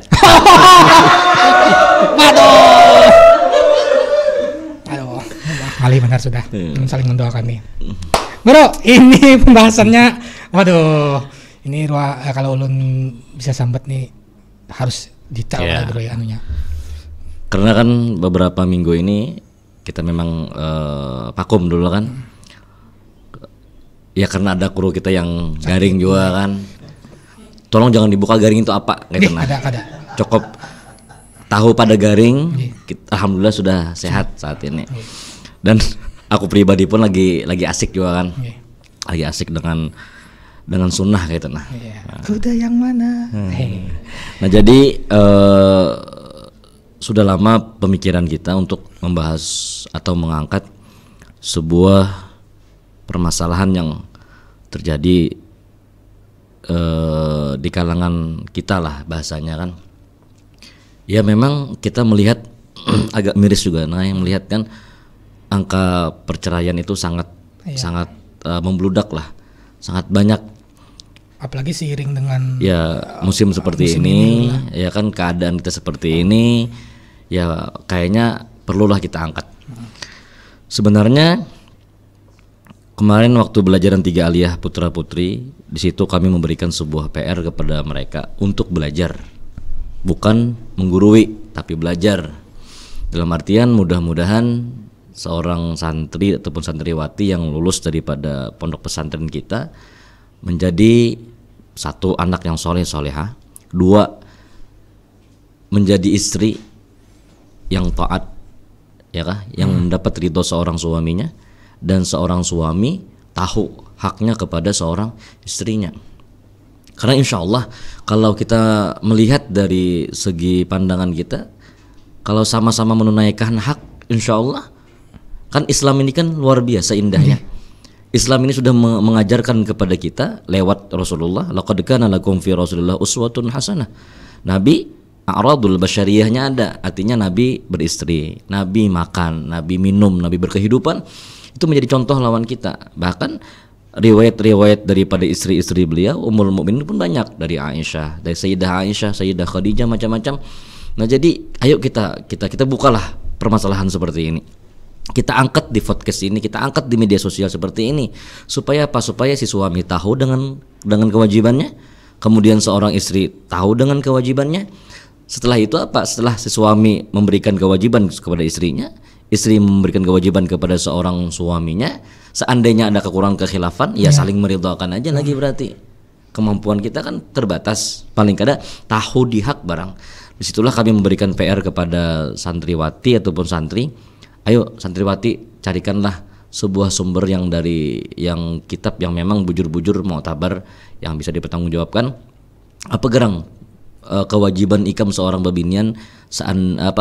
A: Aduh, kali benar sudah. Saling mendoakan nih. Bro, ini pembahasannya, waduh, ini kalau ulun bisa sambat nih harus detail lah bro ya anunya.
E: Karena kan beberapa minggu ini kita memang vakum dulu kan. Ya karena ada kru kita yang garing juga kan. Tolong jangan dibuka garing itu apa gitu.
A: Ada.
E: Cukup tahu pada garing. Alhamdulillah sudah sehat saat ini. Dan aku pribadi pun lagi asik juga kan. Lagi asik dengan sunnah gitu nah.
A: Kuda yang mana?
E: Nah jadi sudah lama pemikiran kita untuk membahas atau mengangkat sebuah permasalahan yang terjadi di kalangan kita lah bahasanya kan. Ya memang kita melihat agak miris juga nah yang melihat kan angka perceraian itu sangat membludak lah, sangat banyak.
A: Apalagi seiring dengan
E: musim seperti ini ya kan keadaan kita seperti ini ya kayaknya perlulah kita angkat. Sebenarnya kemarin waktu belajaran 3 aliyah putra putri di situ kami memberikan sebuah PR kepada mereka untuk belajar, bukan menggurui tapi belajar. Dalam artian mudah-mudahan seorang santri ataupun santriwati yang lulus daripada pondok pesantren kita menjadi 1 anak yang soleh solehah, 2 menjadi istri yang taat ya kah, yang mendapat ridho seorang suaminya, dan seorang suami tahu haknya kepada seorang istrinya. Karena insya Allah kalau kita melihat dari segi pandangan kita, kalau sama-sama menunaikan hak, insya Allah kan Islam ini kan luar biasa indahnya. Islam ini sudah mengajarkan kepada kita lewat Rasulullah, laqad kana lakum fi Rasulillah uswatun hasanah. Nabi a'radul basyariyahnya ada, artinya Nabi beristri, Nabi makan, Nabi minum, Nabi berkehidupan. Itu menjadi contoh lawan kita. Bahkan riwayat-riwayat daripada istri-istri beliau Ummul Mukminin pun banyak, dari Aisyah, dari Sayyidah Aisyah, Sayyidah Khadijah, macam-macam. Nah jadi ayo kita bukalah permasalahan seperti ini. Kita angkat di podcast ini, kita angkat di media sosial seperti ini, supaya apa? Supaya si suami tahu dengan kewajibannya, kemudian seorang istri tahu dengan kewajibannya. Setelah itu apa? Setelah si suami memberikan kewajiban kepada istrinya, istri memberikan kewajiban kepada seorang suaminya, seandainya ada kekurangan kekhilafan, ya saling meridhokan aja lagi. Berarti kemampuan kita kan terbatas, paling kada tahu di hak barang. Disitulah kami memberikan PR kepada santriwati ataupun santri. Ayo santriwati, carikanlah sebuah sumber yang kitab yang memang bujur-bujur mu'tabar, yang bisa dipertanggungjawabkan. Apa gerang kewajiban ikam seorang babinian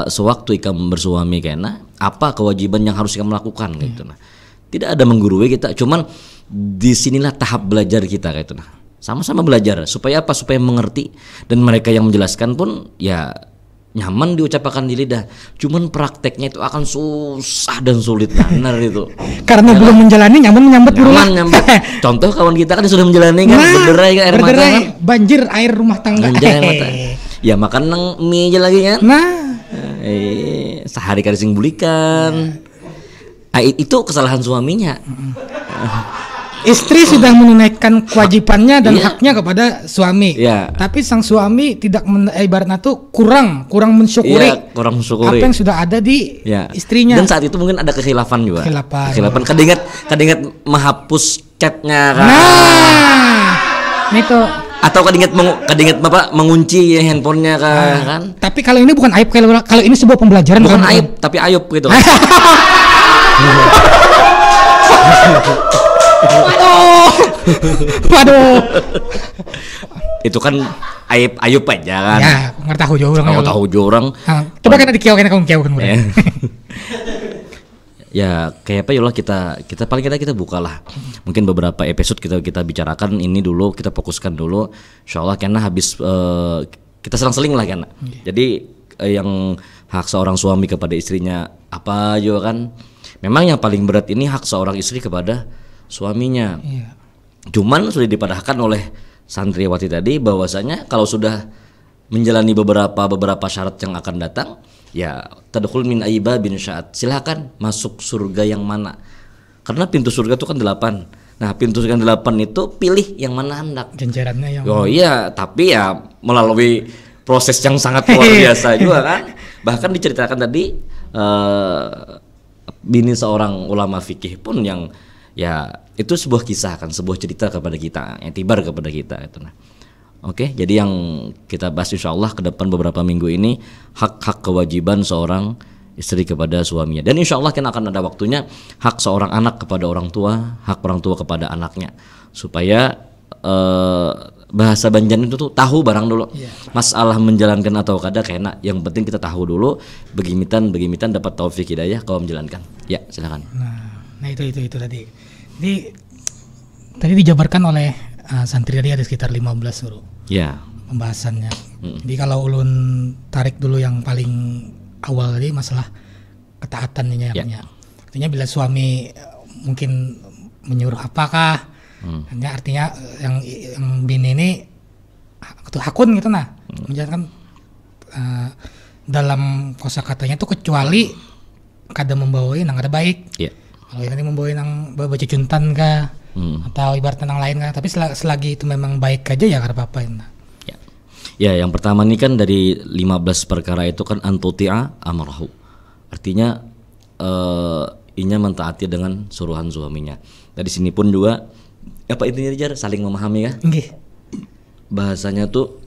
E: sewaktu ikam bersuami kena, apa kewajiban yang harus ikam lakukan gitu nah. Tidak ada menggurui kita, cuman disinilah tahap belajar kita gitu nah. Sama-sama belajar supaya apa? Supaya mengerti, dan mereka yang menjelaskan pun ya nyaman diucapkan di lidah, cuman prakteknya itu akan susah dan sulit benar itu.
A: Karena belum menjalani nyambat
E: nyambat. Contoh kawan kita kan sudah menjalani kan, berderai kan air mata kan?
A: Banjir air rumah tangga.
E: Air mata. Ya makan mie aja lagi kan. Sehari kali sing bulikan. Itu kesalahan suaminya.
A: Istri sudah menunaikan kewajibannya dan haknya kepada suami.
E: Iya.
A: Tapi sang suami tidak ibaratnya tuh kurang mensyukuri.
E: Iya, kurang mensyukuri
A: apa yang sudah ada di istrinya.
E: Dan saat itu mungkin ada kekhilafan juga. Kekhilafan. Kadingat menghapus chatnya kan.
A: Nah, itu.
E: Atau kadingat mengunci handphonenya kan.
A: Tapi kalau ini bukan aib, kalau ini sebuah pembelajaran.
E: Bukan aib, tapi ayub gitu.
A: Waduh.
E: Itu kan ayub aja kan.
A: Ya, ngertahu orang. Coba kita dikiau kan
E: Ya kayak apa ya Allah, kita paling kita bukalah. Mungkin beberapa episode kita bicarakan ini dulu, kita fokuskan dulu. Insyaallah karena habis kita selang-seling lah karena. Jadi yang hak seorang suami kepada istrinya apa juga kan. Memang yang paling berat ini hak seorang istri kepada suaminya.
A: Iya.
E: Cuman sudah dipadahkan oleh santriwati tadi bahwasanya kalau sudah menjalani beberapa syarat yang akan datang, ya tadkhul min ayba bin sya'at, silakan masuk surga yang mana. Karena pintu surga itu kan 8. Nah, pintu surga 8 itu pilih yang mana hendak.
A: Ganjarannya yang
E: Oh iya, tapi ya melalui proses yang sangat luar biasa juga kan. Bahkan diceritakan tadi bini seorang ulama fikih pun yang ya itu sebuah kisah kan, sebuah cerita kepada kita, yang tibar kepada kita itu. Nah, oke, jadi yang kita bahas insyaallah ke depan beberapa minggu ini hak-hak kewajiban seorang istri kepada suaminya, dan insyaallah kan akan ada waktunya hak seorang anak kepada orang tua, hak orang tua kepada anaknya, supaya bahasa Banjar itu tuh tahu barang dulu. Masalah menjalankan atau kada kena, yang penting kita tahu dulu begimitan dapat taufik hidayah kalau menjalankan. Ya, silakan.
A: Nah itu tadi. Tadi dijabarkan oleh santri tadi ada sekitar 15 suruh.
E: Ya.
A: Pembahasannya. Jadi kalau ulun tarik dulu yang paling awal tadi masalah ketaatannya ya. Artinya bila suami mungkin menyuruh apakah, artinya yang bini ini hakun gitu menjalankan dalam kosakatanya itu kecuali kada membawain yang ada baik. Kalau ini membawain yang baca cuntan kah atau ibarat tentang lain kah, tapi selagi itu memang baik aja ya kada apa-apa.
E: Ya, yang pertama ini kan dari 15 perkara itu kan antuti'a amrahu. Artinya inya mentaati dengan suruhan suaminya. Dari sini pun juga apa intinya Jar, saling memahami ya. Bahasanya tuh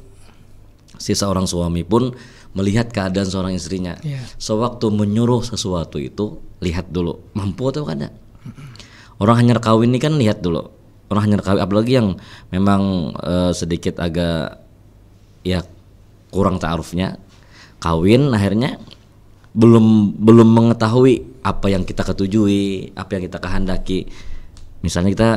E: si seorang suami pun melihat keadaan seorang istrinya. Sewaktu menyuruh sesuatu itu lihat dulu mampu atau kada. Orang hanyar kawin ini kan lihat dulu. Orang hanyar kawin, apalagi yang memang sedikit agak ya kurang ta'arufnya, kawin akhirnya belum mengetahui apa yang kita ketujui, apa yang kita kehendaki. Misalnya kita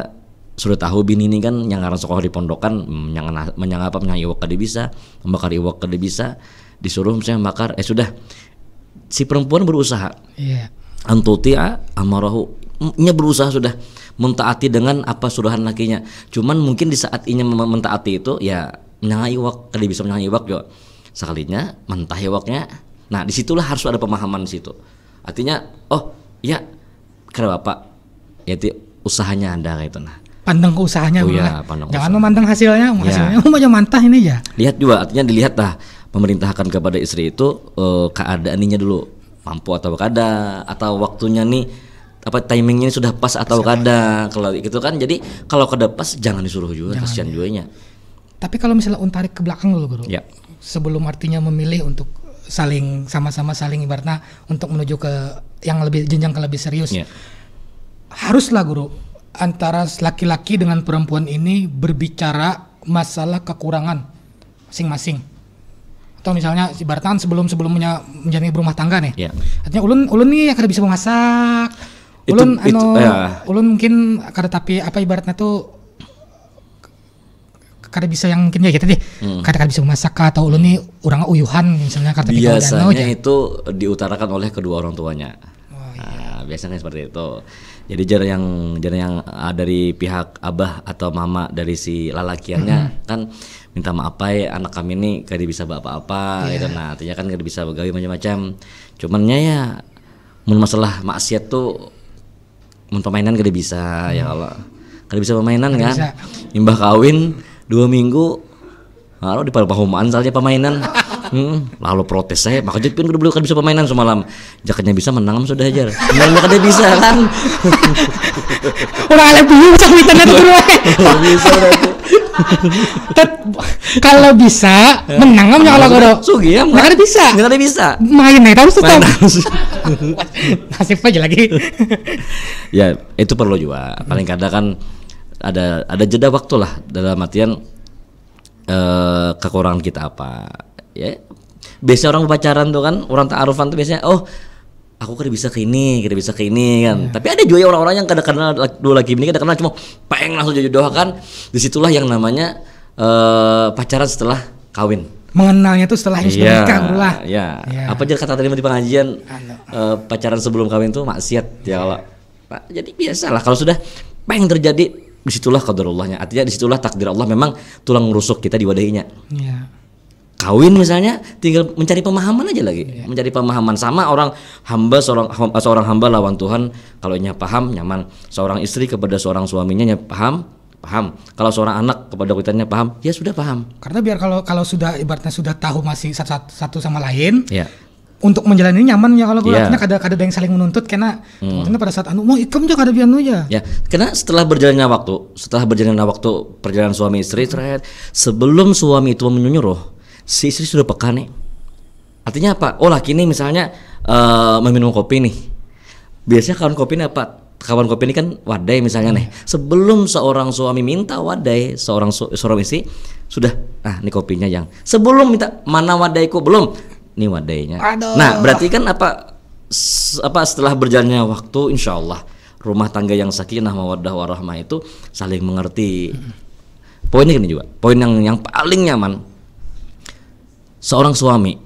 E: sudah tahu bini ini kan yang ngarang sekolah di pondokan menyang iwak kada bisa, membakar iwak kada bisa, disuruh misalnya bakar, sudah si perempuan berusaha. Antuti'a amarahu, nya berusaha sudah mentaati dengan apa suruhan lakinya. Cuman mungkin di saat inya mentaati itu ya menyang iwak kada bisa menyang iwak yo. Sekalinya mentah iwaknya. Nah, disitulah harus ada pemahaman di situ. Artinya, oh ya kada bapak, ya usahanya Anda gitu
A: pandang ke usahanya, jangan memandang hasilnya aja mantah ini aja.
E: Lihat juga, artinya dilihat lah memerintahkan kepada istri itu keadaannya dulu mampu atau kada, atau waktunya nih apa timingnya sudah pas atau kada. Kalau gitu kan, jadi kalau kada pas jangan disuruh juga, kasihan juga.
A: Tapi kalau misalnya tarik ke belakang dulu Guru, sebelum artinya memilih untuk sama-sama saling ibaratnya untuk menuju ke yang lebih jenjang ke lebih serius, haruslah Guru antara laki-laki dengan perempuan ini berbicara masalah kekurangan masing-masing. Atau misalnya ibaratnya sebelumnya menjadi berumah tangga nih. Artinya ulun nih kada bisa memasak. Ulun mungkin kada, tapi apa ibaratnya tuh kada bisa yang mungkin ya gitu deh. Kada bisa memasak, atau ulun nih orangnya uyuhan misalnya kada.
E: Biasanya itu diutarakan oleh kedua orang tuanya. Biasanya seperti itu. Jadi jarang yang dari pihak abah atau mama dari si lalakiannya kan minta maaf ya anak kami ini kada bisa apa-apa gitu. Nah artinya kan kada bisa begawi macam-macam. Cumannya ya mun masalah maksiat tuh mun permainan kada bisa ya Allah. Kada bisa permainan
A: Kada
E: kan.
A: bisa.
E: Imbah kawin 2 minggu lalu di pahumaan saja permainan. Lalu protes saya makanya pun udah kan bisa permainan semalam jaketnya bisa menang sudah aja mainnya kada bisa kan
A: Orang lebih bisa internet dulu.
E: bisa
A: Kalau bisa menang amnya kalau godo.
E: sugi ya
A: Nggak ada bisa.
E: nggak ada bisa
A: Main nih harus
E: Main
A: tetap.
E: harus.
A: Nasib aja lagi.
E: Ya itu perlu juga paling kadang kan ada jeda waktu lah dalam artian kekurangan kita apa ya. Biasanya orang pacaran tuh kan orang ta'arufan tuh biasanya aku kada bisa ke ini kan. Tapi ada juga orang-orang yang kadang-kadang dua lagi ini kadang-kadang cuma pengen langsung jodoh kan. Disitulah yang namanya pacaran setelah kawin.
A: Mengenalnya tuh setelah ini sudah nikah bro lah.
E: Iya. Apa aja kata tadi di pengajian pacaran sebelum kawin tuh maksiat ya Allah. Pak, jadi biasalah kalau sudah pengen terjadi disitulah qadarullahnya. Artinya disitulah takdir Allah memang tulang rusuk kita diwadahinya.
A: Iya.
E: Kawin misalnya tinggal mencari pemahaman aja lagi, mencari pemahaman sama orang hamba seorang hamba lawan Tuhan kalau nya paham nyaman, seorang istri kepada seorang suaminya nya paham, kalau seorang anak kepada kuitannya paham, ya sudah paham.
A: Karena biar kalau sudah ibaratnya sudah tahu masih satu sama lain,
E: Ya.
A: untuk menjalani nyaman ya kalau gue
E: Iya.
A: artinya kada yang saling menuntut karena maksudnya pada saat mau ikam aja kada bianu aja.
E: Ya, karena setelah berjalannya waktu perjalanan suami istri terakhir, sebelum suami itu menyuruh, si istri sudah peka nih. Artinya apa? Laki ini misalnya meminum kopi nih. Biasanya kawan kopi ini apa? Kawan kopi ini kan wadai misalnya nih. Sebelum seorang suami minta wadai, seorang istri sudah ini kopinya yang. Sebelum minta mana wadaiku belum. Nih wadainya.
A: Aduh.
E: Nah, berarti kan apa setelah berjalannya waktu insyaallah rumah tangga yang sakinah mawaddah warahmah itu saling mengerti. Poinnya ini juga. Poin yang paling nyaman. Seorang suami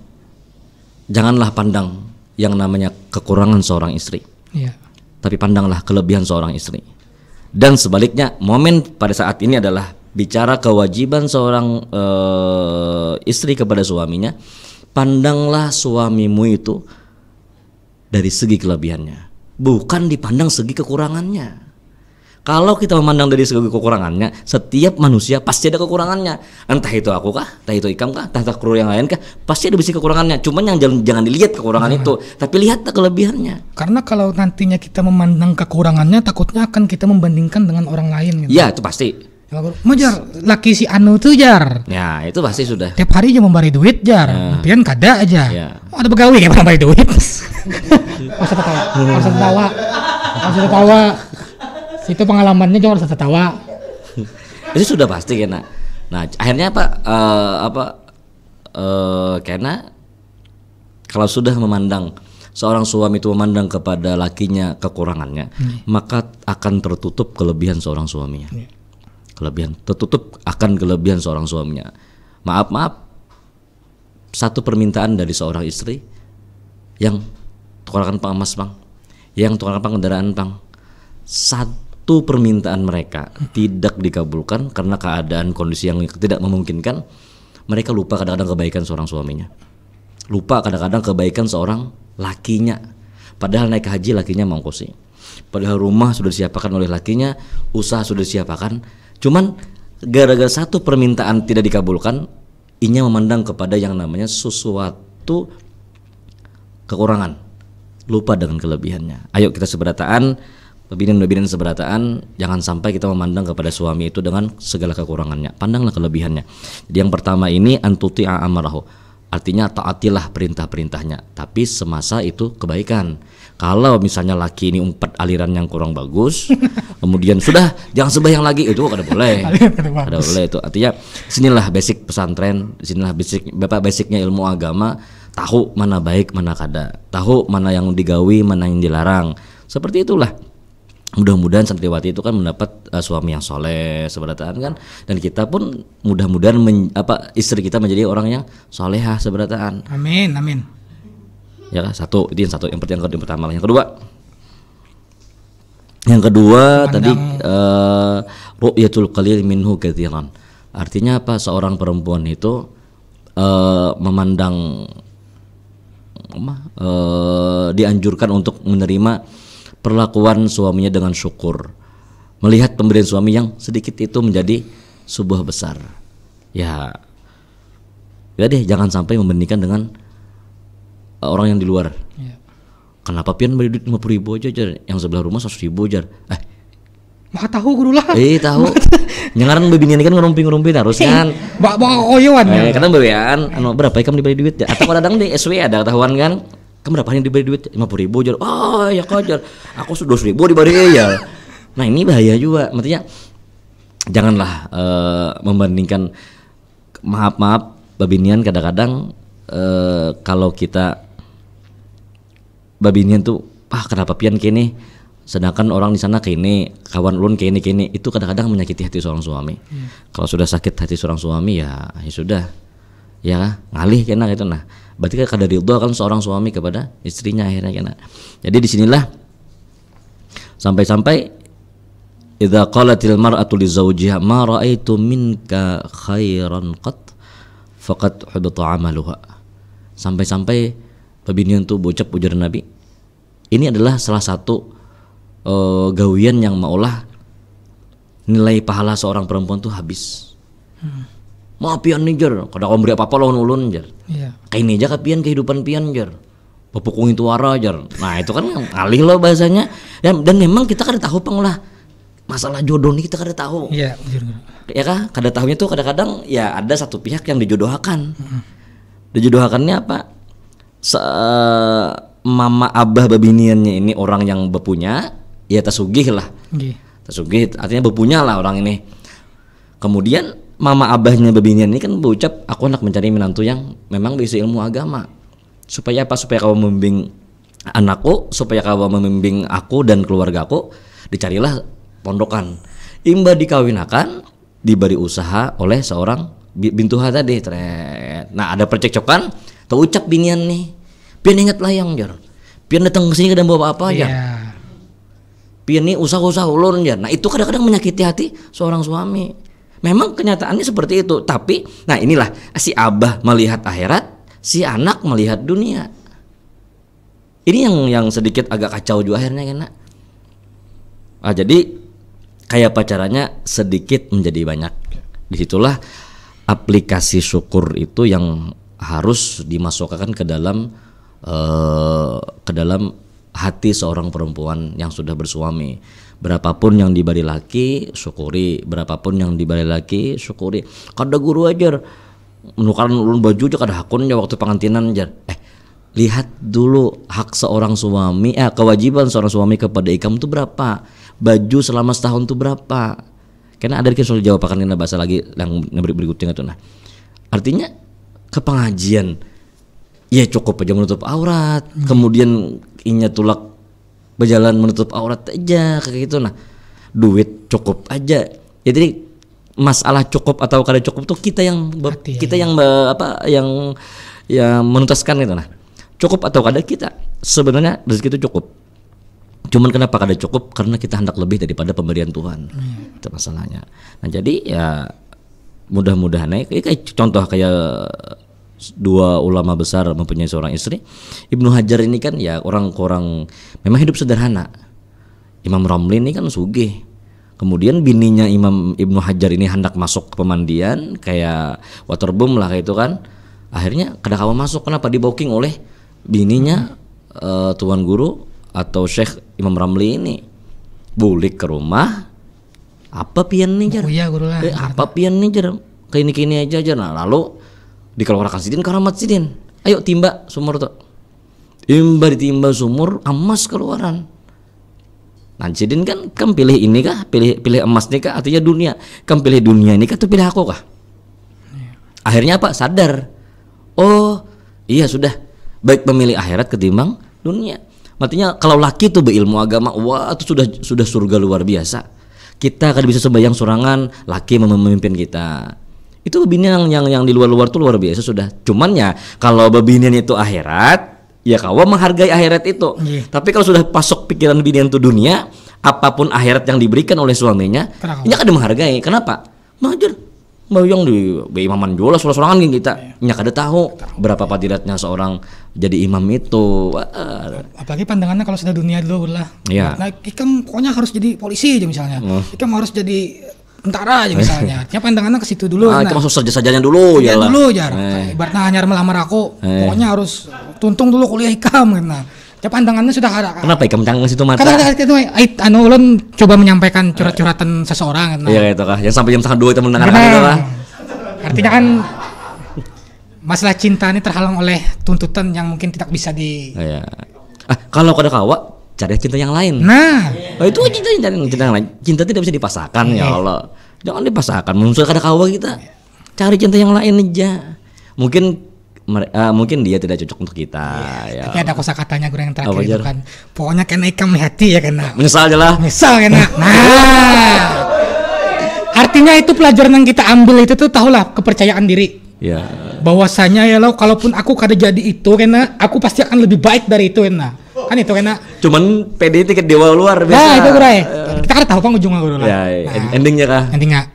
E: janganlah pandang yang namanya kekurangan seorang istri.
A: Iya.
E: Tapi pandanglah kelebihan seorang istri. Dan sebaliknya, momen pada saat ini adalah bicara kewajiban seorang istri kepada suaminya. Pandanglah suamimu itu dari segi kelebihannya, bukan dipandang segi kekurangannya. Kalau kita memandang dari segi kekurangannya, setiap manusia pasti ada kekurangannya. Entah itu aku kah, entah itu Ikam kah, entah kru yang lain kah, pasti ada bisi kekurangannya. Cuman yang jangan dilihat kekurangan itu, tapi lihat kelebihannya.
A: Karena kalau nantinya kita memandang kekurangannya, takutnya akan kita membandingkan dengan orang lain. Gitu.
E: Ya itu pasti.
A: Mau jar, laki si Anu tuh jar.
E: Ya itu pasti sudah.
A: Tiap hari aja memberi duit jar, pian kada aja.
E: Ya.
A: Ada pegawai kayak memberi duit. Masa tertawa. Itu pengalamannya cuma rasa tertawa.
E: Itu sudah pasti kena. Nah akhirnya karena kalau sudah memandang seorang suami itu memandang kepada lakinya kekurangannya, maka akan tertutup kelebihan seorang suaminya. Tertutup akan kelebihan seorang suaminya. Maaf, satu permintaan dari seorang istri yang tukarkan pang emas bang, yang tukarkan pang kendaraan bang, satu permintaan mereka tidak dikabulkan karena keadaan kondisi yang tidak memungkinkan. Mereka lupa kadang-kadang kebaikan seorang suaminya, lupa kadang-kadang kebaikan seorang lakinya. Padahal naik haji lakinya mengongkosi, padahal rumah sudah disiapkan oleh lakinya, usaha sudah disiapkan. Cuman gara-gara satu permintaan tidak dikabulkan, inya memandang kepada yang namanya sesuatu kekurangan, lupa dengan kelebihannya. Ayo kita seberataan, pembinaan seberataan, jangan sampai kita memandang kepada suami itu dengan segala kekurangannya. Pandanglah kelebihannya. Jadi yang pertama ini antuti'a amarahu, artinya taatilah perintah-perintahnya, tapi semasa itu kebaikan. Kalau misalnya laki ini umpat aliran yang kurang bagus, kemudian sudah jangan sembahyang lagi, itu kada boleh. Kada boleh itu. Artinya sinilah basic pesantren, sinilah basicnya ilmu agama, tahu mana baik mana kada, tahu mana yang digawi mana yang dilarang. Seperti itulah. Mudah-mudahan santriwati itu kan mendapat suami yang soleh seberataan kan, dan kita pun mudah-mudahan istri kita menjadi orang yang solehah seberataan.
A: Amin.
E: Ya satu, itu yang pertama. Yang kedua Yang kedua
A: Pandang.
E: tadi ru'yatul qalil minhu katsiran. Artinya apa? Seorang perempuan itu memandang dianjurkan untuk menerima perlakuan suaminya dengan syukur. Melihat pemberian suami yang sedikit itu menjadi sebuah besar. Ya deh, jangan sampai membandingkan dengan orang yang di luar.
A: Iya.
E: Kenapa pian beli duit 50.000 aja jar, yang sebelah rumah 100.000 jar.
A: Maka tahu guru lah.
E: Tahu. Nyangaran bebinian kan ngerumpi harus kan.
A: Bawa koyoan ya.
E: Kadang bebean berapa kamu dibeli duit ya? Atau kadang di SW ada ketahuan kan. Kamu berapa nih dibeli duit? 50.000 jar. Oh ya kok jar. Aku sudah 2.000 dibeli ya. Nah, ini bahaya juga. Maksudnya janganlah membandingkan. Maaf babinian kadang-kadang kalau kita babinian tuh kenapa pian kene sedangkan orang di sana kene kawan ulun kene itu kadang-kadang menyakiti hati seorang suami. Kalau sudah sakit hati seorang suami ya sudah ya ngalih kena gitu. Nah berarti kadar ridho kan seorang suami kepada istrinya akhirnya kena. Jadi disinilah sampai-sampai idza qalatil mar'atu li zawjiha ma ra'aitu minka khairan qat faqad hubita 'amaluha. Sampai-sampai babinian tuh bocap ujar Nabi. Ini adalah salah satu gawian yang maulah nilai pahala seorang perempuan tuh habis. Mau pian nih jar, kada kau beri apa-apa lawan ulun jar.
A: Iya.
E: Kayak ini aja pian kehidupan pian jar. Pepukung itu wara jar. Nah itu kan alih loh bahasanya. Dan memang kita kada tahu lah masalah jodoh nih kita kada tahu.
A: Iya, betul.
E: Ya kah? Kada tahunya tuh kadang-kadang ya ada satu pihak yang dijodohkan. Dijodohkannya apa? Mama abah babiniannya ini orang yang berpunya, ya tasugih lah. Tasugih artinya berpunya lah orang ini. Kemudian mama abahnya babinian ini kan berucap, aku hendak mencari menantu yang memang bisa ilmu agama. Supaya apa? Supaya kau membimbing anakku, supaya kau membimbing aku dan keluargaku. Dicarilah pondokan. Imba dikawinakan, diberi usaha oleh seorang bintuha tadi. Nah ada percekcokan, terucap binian nih. Pian ingat layang jar. Pian datang ke sini kadang bawa apa aja. Pian nih usaha-usaha ulun jar. Nah itu kadang-kadang menyakiti hati seorang suami. Memang kenyataannya seperti itu. Tapi, nah inilah si abah melihat akhirat, si anak melihat dunia. Ini yang sedikit agak kacau juga akhirnya kan. Jadi kayak pacarannya sedikit menjadi banyak. Disitulah aplikasi syukur itu yang harus dimasukkan ke dalam hati seorang perempuan yang sudah bersuami. Berapapun yang diberi laki syukuri, berapapun yang diberi laki syukuri. Kada guru ajar menukaran ulun baju aja kada hakunnya waktu pengantinan ajar. Lihat dulu hak seorang suami, kewajiban seorang suami kepada ikam itu berapa? Baju selama setahun itu berapa? Karena ada yang soal jawab akan bahasa lagi yang berikutnya itu. Nah, artinya ke pengajian ya cukup aja menutup aurat, kemudian inya tulak berjalan menutup aurat aja kayak gitu. Nah, duit cukup aja. Jadi masalah cukup atau kada cukup tuh kita yang yang menuntaskan itu. Nah, cukup atau kada kita sebenarnya rezeki itu cukup. Cuman kenapa kada cukup? Karena kita hendak lebih daripada pemberian Tuhan. Itu masalahnya. Nah, jadi ya mudah-mudahan kayak contoh kayak dua ulama besar mempunyai seorang istri. Ibnu Hajar ini kan ya orang memang hidup sederhana. Imam Ramli ini kan sugih. Kemudian bininya Imam Ibnu Hajar ini hendak masuk ke pemandian kayak waterboom lah kayak itu kan. Akhirnya kada kawa masuk. Kenapa? Dibooking oleh bininya tuan guru atau Syekh Imam Ramli ini. Bulik ke rumah. Apa pian nih jar? Apa pian nih jar? Kini aja jar. Nah, lalu dikeluarkan sidin karamat sidin. Ayo timba sumur tuh. Imba ditimba sumur emas keluaran. Nah sidin kan pilih ini kah? Pilih emas nih kah? Artinya dunia. Kamu pilih dunia ini kah atau pilih aku kah? Akhirnya apa? Sadar. Oh iya sudah. Baik memilih akhirat ketimbang dunia. Artinya kalau laki tuh berilmu agama, wah itu sudah surga luar biasa. Kita akan bisa sembahyang sorangan, laki memimpin kita. Itu babinian yang di luar tuh luar biasa sudah. Cuman ya kalau babinian itu akhirat, ya kawa menghargai akhirat itu. Tapi kalau sudah pasok pikiran babinian itu dunia, apapun akhirat yang diberikan oleh suaminya,
A: Kenapa?
E: nya kada menghargai. Kenapa? Majer bayang di imaman jola sorangan geng kita. Nya kada tahu berapa fadilatnya seorang jadi imam itu. Wah.
A: Apalagi pandangannya kalau sudah dunia dulu lah.
E: Iya.
A: Nah, Ikam pokoknya harus jadi polisi aja misalnya. Ikam harus jadi tentara aja misalnya. Artinya pandangannya ke situ dulu.
E: Itu masuk saja-sajanya dulu
A: ya
E: lah.
A: dulu jar. Ibaratnya hanya melamar aku, pokoknya harus tuntung dulu kuliah Ikam gitu. Ya pandangannya sudah ada.
E: Kenapa ikam canggung situ mata?
A: Kadang-kadang itu ulun coba menyampaikan curhat-curhatan seseorang gitu.
E: Iya itu kah. Yang sampai jam 1:30 kita mendengarkan
A: Benar.
E: itu kah.
A: Artinya kan masalah cinta ini terhalang oleh tuntutan yang mungkin tidak bisa di.
E: Iya. Kalau kada kawa, cari cinta yang lain.
A: Nah,
E: Itu cinta yang lain. Cinta tidak bisa dipasahkan ya Allah. Jangan dipasahkan. Menurut kada kawa kita. Cari cinta yang lain aja. Mungkin dia tidak cocok untuk kita. Ya.
A: tapi ada kosakatanya gue yang terakhir
E: Apa,
A: itu
E: Jar?
A: kan. Pokoknya kena ikam hati ya kena.
E: Menyesal aja lah.
A: Misal kena. Nah, artinya itu pelajaran yang kita ambil itu tuh tahulah kepercayaan diri.
E: Ya.
A: Bahwasanya ya lo, kalaupun aku kada jadi itu kena, aku pasti akan lebih baik dari itu kena. Kan itu kena.
E: Cuman PD tiket dewa luar biasa.
A: Nah itu gue kita kan tahu kan ujungnya gue lah.
E: Ya, endingnya kah?
A: Endingnya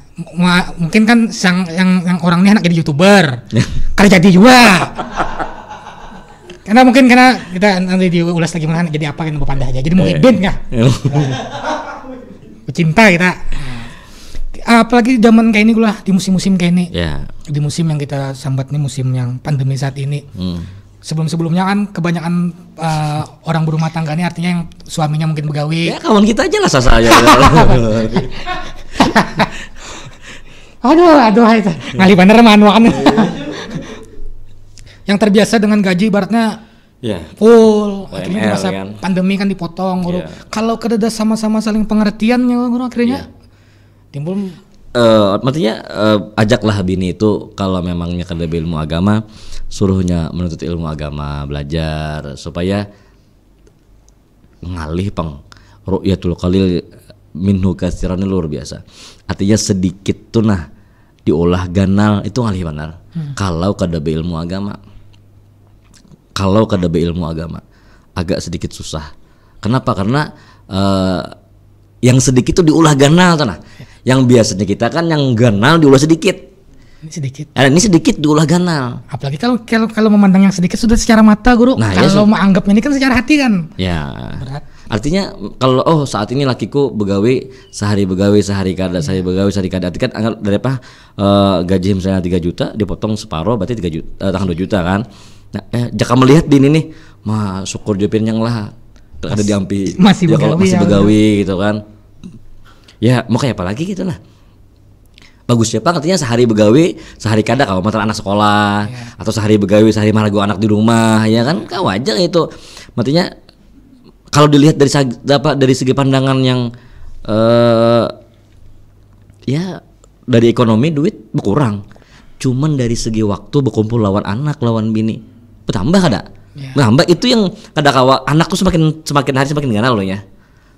A: mungkin kan yang orang ini anak jadi YouTuber. Kada jadi juga. Karena mungkin kita nanti diulas lagi mana jadi apa kan berpandai aja. Jadi mau ibin kah? Cinta kita. Apalagi zaman kayak ini gue lah, di musim-musim kayak ini.
E: Ya.
A: Di musim yang kita sambat nih, musim yang pandemi saat ini. Sebelum-sebelumnya kan kebanyakan orang berumah tangga ini artinya yang suaminya mungkin begawi.
E: Ya kawan kita aja lah sasa aja.
A: Aduh itu ngali bener manuan. Yang terbiasa dengan gaji ibaratnya
E: Ya.
A: full, akhirnya di
E: UMR,
A: masa
E: kan?
A: pandemi kan dipotong. Guru.
E: Iya.
A: Kalau kada sama-sama saling pengertian ya guru, akhirnya timbul.
E: Maksudnya ajaklah bini itu kalau memangnya kada ilmu agama, suruhnya menuntut ilmu agama, belajar supaya ngalih pang ru'yatul qalil minhu katsiran luar biasa. Artinya sedikit tuh nah diolah ganal itu ngalih benar. Kalau kada ilmu agama. Kalau kada ilmu agama agak sedikit susah. Kenapa? Karena yang sedikit tuh diolah ganal tuh nah. Yang biasanya kita kan yang ganal diolah sedikit.
A: Ini sedikit.
E: Ini sedikit diolah ganal.
A: Apalagi kalau memandang yang sedikit sudah secara mata guru.
E: Nah,
A: kalau menganggapnya ini kan secara hati kan.
E: Ya.
A: Berat.
E: Artinya kalau saat ini lakiku begawe sehari kada, sehari begawe sehari kada. Artinya kan anggap dari apa gaji misalnya 3 juta dipotong separuh berarti 3 juta, tangan 2 juta kan. Nah, jika melihat di ini nih, mah syukur jopin yang lah ada diampi
A: masih
E: ya, kalau
A: begawi
E: masih
A: ya,
E: begawi gitu kan. Ya mau kayak apa lagi gitu lah. Bagus ya Pak, artinya sehari begawi, sehari kada kalau mantan anak sekolah, atau sehari begawi, sehari maragu anak di rumah, ya kan wajar itu. Artinya kalau dilihat dari segi pandangan yang ya dari ekonomi duit berkurang, cuman dari segi waktu berkumpul lawan anak, lawan bini bertambah kada? Bertambah itu yang kada kawa anak tuh semakin hari semakin ganal loh ya.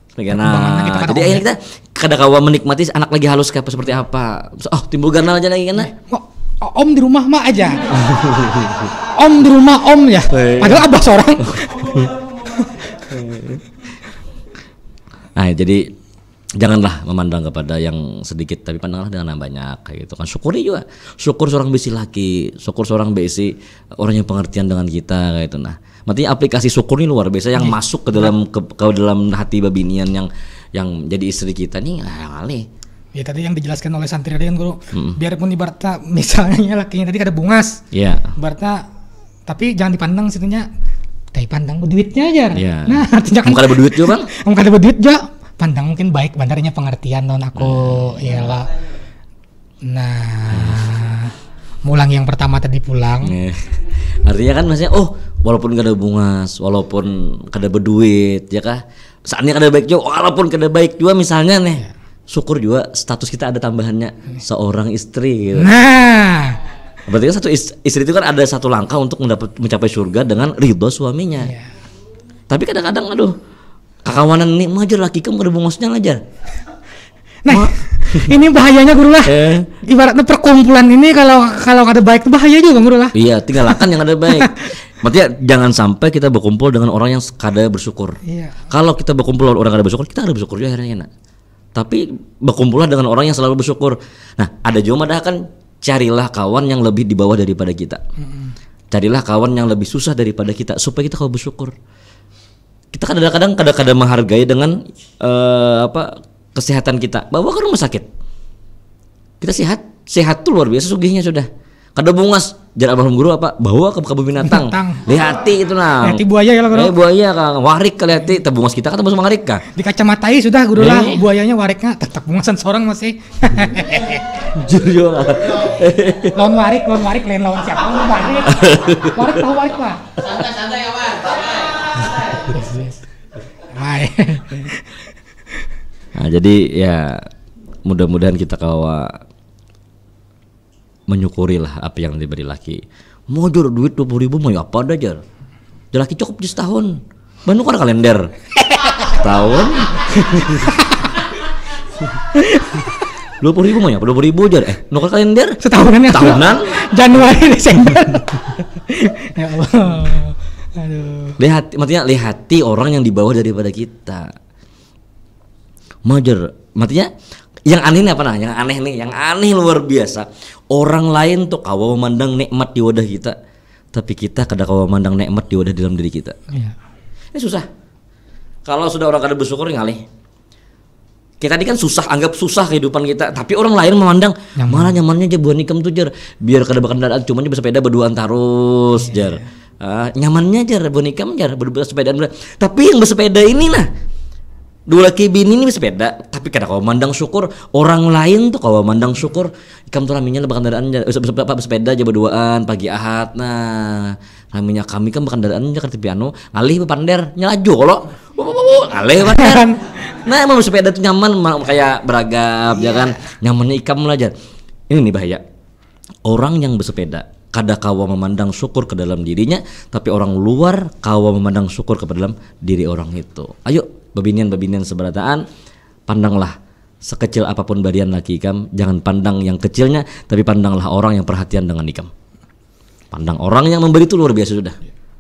A: Perkembangannya kita
E: Jadi akhirnya kita kada kawa menikmati anak lagi halus kayak seperti apa. Timbul ganal aja lagi kan?
A: Om di rumah mak aja. Om di rumah om ya. Padahal abah seorang.
E: Nah, jadi janganlah memandang kepada yang sedikit, tapi pandanglah dengan yang banyak kayak gitu kan. Syukuri juga. Syukur seorang besi laki, syukur seorang besi orang yang pengertian dengan kita kayak itu. Nah, artinya aplikasi syukur ini luar biasa yang masuk ke dalam hati babinian yang jadi istri kita nih kali.
A: Ya tadi yang dijelaskan oleh santri tadi kan guru. Biarpun ibaratnya misalnya lakinya tadi kada bungas.
E: Iya.
A: Ibaratnya tapi jangan dipandang situnya. Tapi pandang duitnya aja.
E: Iya.
A: Nah, artinya kan
E: kada berduit juga, Bang.
A: Kamu kada berduit juga. Pandang mungkin baik bandarnya pengertian non aku iyalah. Nah, mulang yang pertama tadi pulang.
E: Artinya kan maksudnya walaupun kada bungas, walaupun kada berduit ya kah? Saatnya kada baik juga, walaupun kada baik juga misalnya nih. Syukur juga status kita ada tambahannya seorang istri gitu.
A: Nah,
E: berarti kan satu istri itu kan ada satu langkah untuk mencapai surga dengan ridho suaminya. Tapi kadang-kadang kakawanan nih majar laki kamu ada bungosnya aja.
A: Nah, Ini bahayanya guru lah. Ibaratnya perkumpulan ini kalau ada baik itu bahaya juga guru lah.
E: Iya, tinggalkan yang ada baik. Maksudnya jangan sampai kita berkumpul dengan orang yang kada bersyukur.
A: Iya.
E: Kalau kita berkumpul dengan orang kada bersyukur, kita ada bersyukur juga akhirnya enak. Tapi berkumpullah dengan orang yang selalu bersyukur. Nah, ada juga madah kan, carilah kawan yang lebih di bawah daripada kita. Carilah kawan yang lebih susah daripada kita supaya kita kalau bersyukur. Kita kadang-kadang menghargai dengan kesehatan kita. Bawa ke rumah sakit. Kita sehat tuh luar biasa sugihnya sudah. Kada bungas, jar almarhum guru apa? Bawa ke kebun binatang. Lihati itu nah.
A: Lihati buaya ya lah guru.
E: Buaya kang, warik ke lihati, tabungas kita kan tembus warik kah?
A: Di kacamatai sudah guru lah, buayanya wariknya tetap bungasan seorang masih.
E: Jujur.
A: Lawan warik lain lawan siapa? Warik. Warik tahu warik lah.
B: Santai ya, Pak.
A: Hai.
E: Nah, jadi ya mudah-mudahan kita kawa menyukurilah apa yang diberi laki. Mau jor duit 20.000 mau apa ada jar. Laki cukup di setahun. Bandung kan kalender. Tahun. 20.000 mau ya? 20.000 jar. Nukar kalender.
A: Setahunan ya.
E: Tahunan.
A: Januari Desember. Ya Allah. Aduh.
E: Lihati orang yang di bawah daripada kita. Majer, maksudnya yang aneh nih apa nah? Yang aneh luar biasa. Orang lain tuh kawa memandang nikmat di wadah kita, tapi kita kada kawa memandang nikmat di wadah dalam diri kita.
A: Iya.
E: Ini susah. Kalau sudah orang kada bersyukur ngalih. Kita tadi kan susah, anggap susah kehidupan kita, tapi orang lain memandang malah nyamannya aja buat nikam tuh jar. Biar kada berkendaraan, cuma bersepeda berduaan terus jar. Nyamannya jar buat nikam jar bersepeda. Tapi yang bersepeda ini nah. Dua laki bini ini bersepeda, tapi kada kau mandang syukur orang lain tuh kau mandang syukur ikam tuh raminya lebakan kendaraan bersepeda aja berduaan pagi ahad. Nah raminya kami kan berkendaraan aja kerti piano ngalih bepander nyelaju kalau ngalih pander. Nah emang bersepeda tuh nyaman kayak beragam ya kan, nyamannya ikam lah aja. Ini nih bahaya orang yang bersepeda kada kawa memandang syukur ke dalam dirinya, tapi orang luar kawa memandang syukur ke dalam diri orang itu. Ayo babinian seberataan, pandanglah sekecil apapun barian laki ikam, jangan pandang yang kecilnya, tapi pandanglah orang yang perhatian dengan ikam. Pandang orang yang memberi itu luar biasa sudah.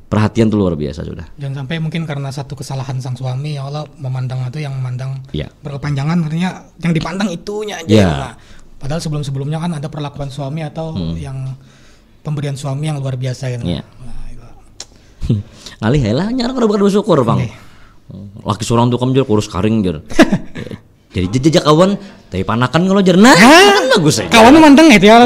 E: Perhatian itu luar biasa sudah.
A: Jangan sampai mungkin karena satu kesalahan sang suami ya Allah memandang itu yang memandang
E: ya. Berkepanjangan,
A: artinya yang dipandang itunya aja.
E: Ya.
A: Nah, padahal sebelumnya kan ada perlakuan suami atau yang pemberian suami yang luar biasa kan.
E: Ya. Ngalih lah nyarang kada bersyukur bang. Laki seorang tuh kamu kurus karing jar. Jadi jejak kawan, tapi panakan kalau jar nah bagus aja.
A: Kawan memandang itu ya.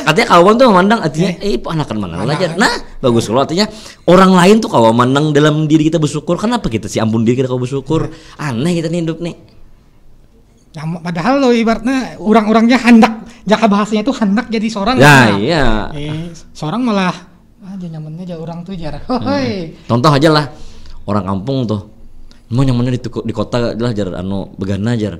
E: Katanya kawan tuh memandang artinya panakan mana lah jar. Nah bagus kalau artinya orang lain tuh kawan memandang dalam diri kita bersyukur. Kenapa kita sih ampun diri kita kau bersyukur? Aneh kita nih hidup nih.
A: Ya, padahal lo ibaratnya orang-orangnya hendak, jaka bahasanya itu hendak jadi seorang.
E: Ya iya.
A: Seorang malah aja nyamannya aja orang tuh jar.
E: Contoh aja lah orang kampung tuh. Mau nyamannya di kota lah jar begana jar.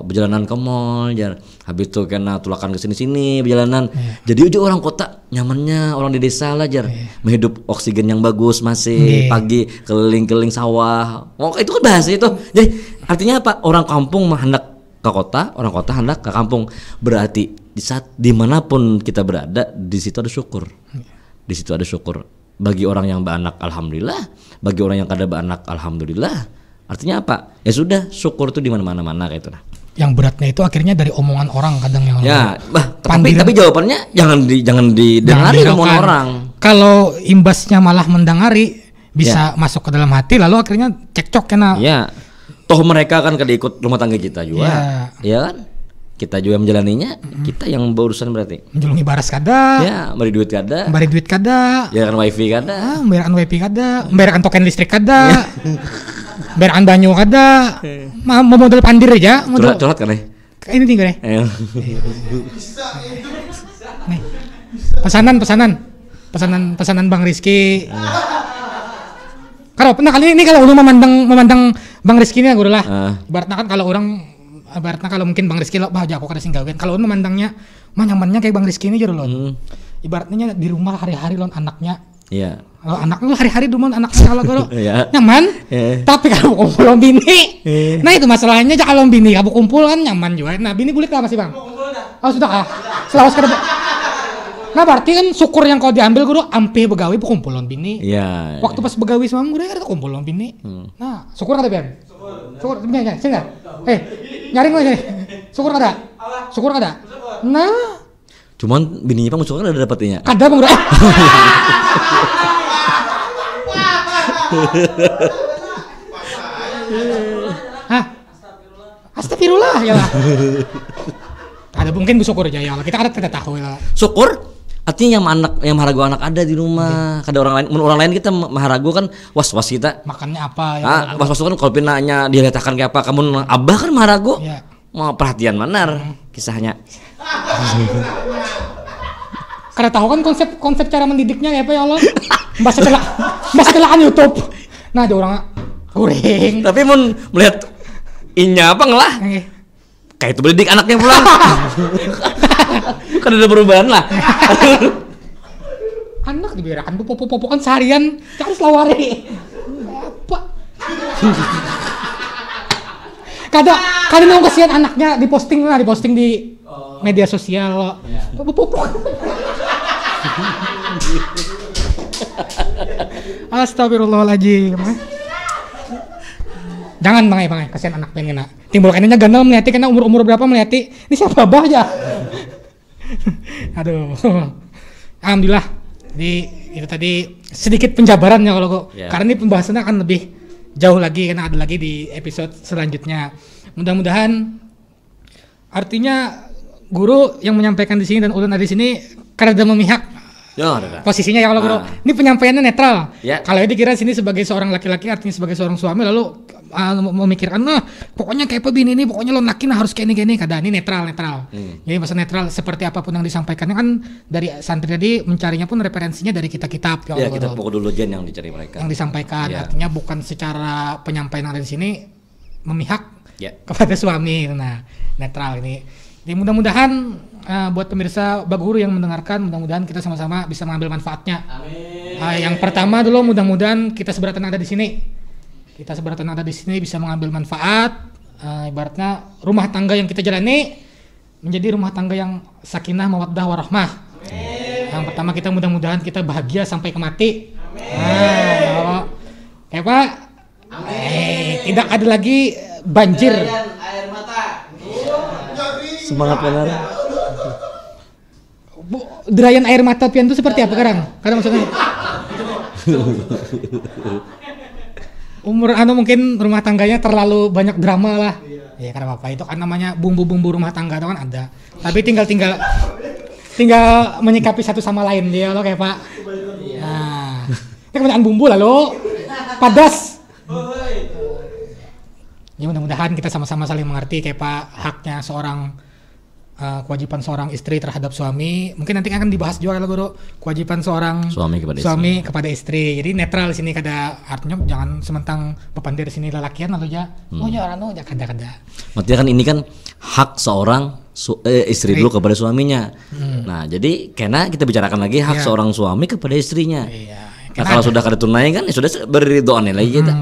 E: Perjalanan ke mall jar. Habis itu kena tulakan ke sini perjalanan. Jadi orang kota nyamannya orang di desa lah jar. Menghidup oksigen yang bagus masih pagi keliling-keliling sawah. Itu kan bahasa itu. Jadi artinya apa? Orang kampung hendak ke kota, orang kota hendak ke kampung. Berarti di saat dimanapun kita berada, di situ ada syukur. Di situ ada syukur. Bagi orang yang beranak alhamdulillah, bagi orang yang kada beranak alhamdulillah. Artinya apa? Ya sudah, syukur itu di mana-mana kayak itu nah.
A: Yang beratnya itu akhirnya dari omongan orang kadang yang
E: ya, tapi jawabannya jangan didengari omongan orang. Kalau
A: imbasnya malah mendengari bisa masuk ke dalam hati lalu akhirnya cekcok kena.
E: Ya. Toh mereka kan kada ikut rumah tangga kita juga. Ya kan? Kita juga menjalaninya, kita yang berurusan berarti.
A: Menjulungi baras kada.
E: Ya, beri duit kada. Bayarkan wifi kada.
A: Bayarkan wifi kada. Bayarkan token listrik kada. Bayarkan banyu kada. Mau modal pandir aja.
E: Curhat kan nih?
A: Ini tinggal nih. Nih. Pesanan Bang Rizky. Kalau kali ini kalau lu memandang Bang Rizky ini guru lah. Ibaratnya kan kalau orang kalau mungkin Bang Rizky lo bahagia aku kada singgawen. Kalau lu memandangnya mah nyamannya kayak Bang Rizky ini aja loh. Ibaratnya di rumah hari-hari lon anaknya.
E: Iya.
A: Kalau anak lu hari-hari duman anak salah guru
E: Iya.
A: nyaman, tapi kalau kumpul sama bini,
E: Iya.
A: nah itu masalahnya kalau bini kamu kumpul kan nyaman juga. Nah bini bulik lah masih bang. Oh sudah ah, selawas kada. Nah berarti kan syukur yang kau diambil guru ampe begawi kumpulan bini.
E: Iya.
A: Waktu pas begawi sama guru ada kumpulan bini. Nah syukur kada bem? Syukur, ya, sini nggak? Nyaring lagi nih. Syukur kada? Syukur kada? Nah,
E: Cuman bininya Pang Ucup kan ada dapatnya.
A: kada bang guru. Hah? Astagfirullah ya lah. Ada mungkin bersyukur aja ya lah. Kita kada tahu ya lah.
E: Syukur artinya yang maharago anak ada di rumah. Kada orang lain, orang lain kita maharago kan was-was kita.
A: Makannya apa ya?
E: Was-was kan kalau pinanya dia letakkan kayak apa, kamu abah kan maharago.
A: Iya.
E: Mau perhatian manar kisahnya.
A: Kada tahu kan konsep cara mendidiknya ya apa ya Allah. Bahasa telakan YouTube. Nah, ada orang goreng.
E: Tapi mun melihat inya apa ngelah. Kayak itu mendidik anaknya pulang. Kan ada perubahan lah.
A: Anak dibiarkan popo-popo kan seharian harus lawari. Apa? Kada mau kasihan anaknya diposting di media sosial. Popo. Astagfirullahaladzim. Jangan bangai kasihan anak pengen nak. Timbul kayaknya gandal melihati karena umur berapa melihati. Ini siapa abah ya? Aduh. Alhamdulillah. Itu tadi sedikit penjabarannya kalau kok. Yeah. Karena ini pembahasannya akan lebih jauh lagi karena ada lagi di episode selanjutnya. Mudah-mudahan artinya guru yang menyampaikan di sini dan ulun ada di sini kada memihak. Posisinya ya kalau guru. Ini penyampaiannya netral. Yeah. Kalau dikira sini sebagai seorang laki-laki artinya sebagai seorang suami lalu memikirkan pokoknya kayak apa bini ini pokoknya lo laki harus kayak ini kada ini netral. Jadi masa netral seperti apapun yang disampaikannya kan dari santri tadi mencarinya pun referensinya dari kitab-kitab ya
E: kita pokok dulu Jen yang dicari mereka. Yang
A: disampaikan artinya bukan secara penyampaian yang ada di sini memihak kepada suami. Nah, netral ini. Jadi mudah-mudahan buat pemirsa Baguru yang mendengarkan, mudah-mudahan kita sama-sama bisa mengambil manfaatnya. Amin. Yang pertama dulu mudah-mudahan kita seberatan ada di sini. Kita seberatan ada di sini bisa mengambil manfaat. Ibaratnya rumah tangga yang kita jalani menjadi rumah tangga yang sakinah, mawaddah, warahmah. Amin. Yang pertama kita mudah-mudahan kita bahagia sampai ke mati. Amin. Kayak Pak. Tidak ada lagi banjir.
B: Air mata.
E: Semangat benar.
A: Derayan air mata pian itu seperti apa sekarang? Karena maksudnya umur mungkin rumah tangganya terlalu banyak drama lah. Ya karena apa itu kan namanya bumbu-bumbu rumah tangga itu kan ada. Tapi tinggal menyikapi satu sama lain dia lo kayak Pak. Nah, ini kebanyakan bumbu lalu padas. Ya mudah-mudahan kita sama-sama saling mengerti kayak Pak haknya seorang kewajiban seorang istri terhadap suami. Mungkin nanti akan dibahas juga lah guru kewajiban seorang suami kepada istri. Jadi netral di sini kada artinya jangan sementang beban dari sini lelakian lalu ya kada.
E: Maksudnya kan ini kan hak seorang istri dulu kepada suaminya. Nah jadi karena kita bicarakan lagi hak seorang suami kepada istrinya. Nah kalau sudah kada tunai kan ya sudah beridoan lagi kita.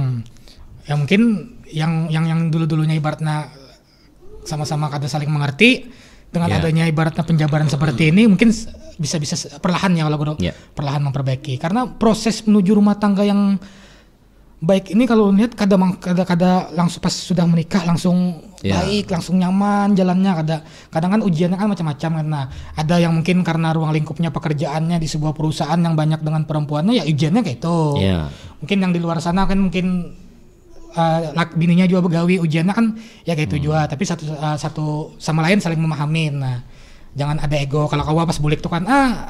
A: Ya mungkin yang dulu-dulunya ibaratnya sama-sama kada saling mengerti. Dengan adanya ibaratnya penjabaran seperti ini mungkin bisa perlahan ya kalau guru perlahan memperbaiki karena proses menuju rumah tangga yang baik ini kalau lihat kadang langsung pas sudah menikah langsung baik langsung nyaman jalannya kadang kan ujiannya kan macam-macam karena ada yang mungkin karena ruang lingkupnya pekerjaannya di sebuah perusahaan yang banyak dengan perempuannya ya ujiannya kayak itu mungkin yang di luar sana kan mungkin bininya juga begawi ujiannya kan ya kayak itu juga tapi satu sama lain saling memahami. Nah jangan ada ego kalau kau pas bulik tuh kan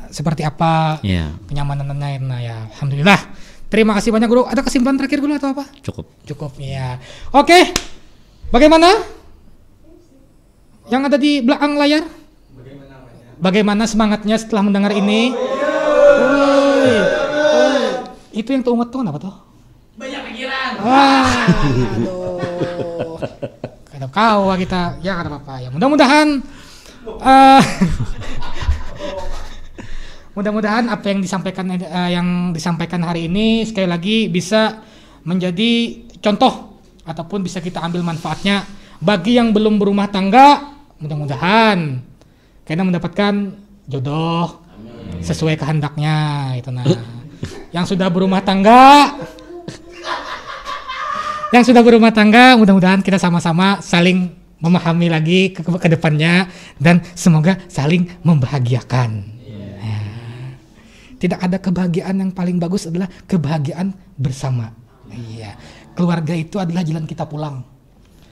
A: seperti apa kenyamanannya. Nah ya alhamdulillah terima kasih banyak guru. Ada kesimpulan terakhir guru atau apa? Cukup ya. Oke. Bagaimana yang ada di belakang layar? Bagaimana semangatnya setelah mendengar ini? Itu yang tuh tuh kenapa tuh?
B: Banyak pikiran.
A: Aduh. Kada kau kita ya kada apa-apa ya. Mudah-mudahan Mudah-mudahan apa yang disampaikan hari ini sekali lagi bisa menjadi contoh ataupun bisa kita ambil manfaatnya bagi yang belum berumah tangga. Mudah-mudahan karena mendapatkan jodoh sesuai kehendaknya itu nah. Yang sudah berumah tangga mudah-mudahan kita sama-sama saling memahami lagi ke depannya dan semoga saling membahagiakan. Tidak ada kebahagiaan yang paling bagus adalah kebahagiaan bersama. Iya. Keluarga itu adalah jalan kita pulang.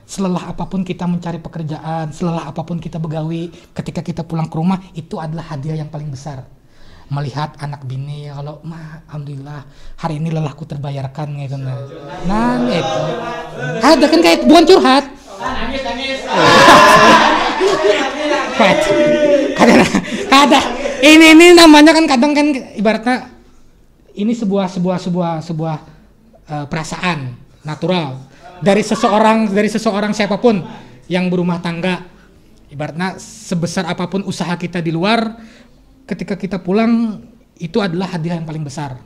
A: Selelah apapun kita mencari pekerjaan, selelah apapun kita begawi, ketika kita pulang ke rumah itu adalah hadiah yang paling besar. Melihat anak bini ya kalau alhamdulillah hari ini lelahku terbayarkan gitu nah itu. Ada kan kayak bukan curhat. Nangis. Kada. Ini namanya kan kadang kan ibaratnya ini sebuah perasaan natural dari seseorang siapapun yang berumah tangga. Ibaratnya sebesar apapun usaha kita di luar, ketika kita pulang itu adalah hadiah yang paling besar.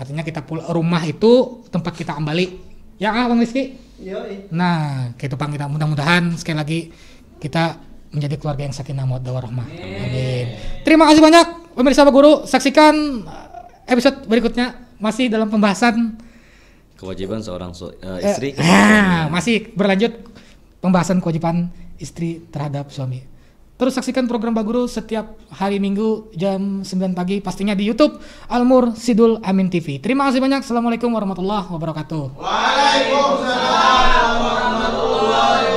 A: Artinya kita rumah itu tempat kita kembali. Ya Bang Rizky? Nah, gitu Bang, kita mudah-mudahan sekali lagi kita menjadi keluarga yang sakinah mawaddah warahmah. Amin. Terima kasih banyak pemirsa Pak Guru. Saksikan episode berikutnya masih dalam pembahasan
E: Kewajiban seorang istri.
A: Masih berlanjut pembahasan kewajiban istri terhadap suami. Terus saksikan program Pak Guru setiap hari Minggu jam 9 pagi pastinya di YouTube Al-Mur Sidul Amin TV. Terima kasih banyak. Assalamualaikum warahmatullahi wabarakatuh.
B: Waalaikumsalam warahmatullahi wabarakatuh.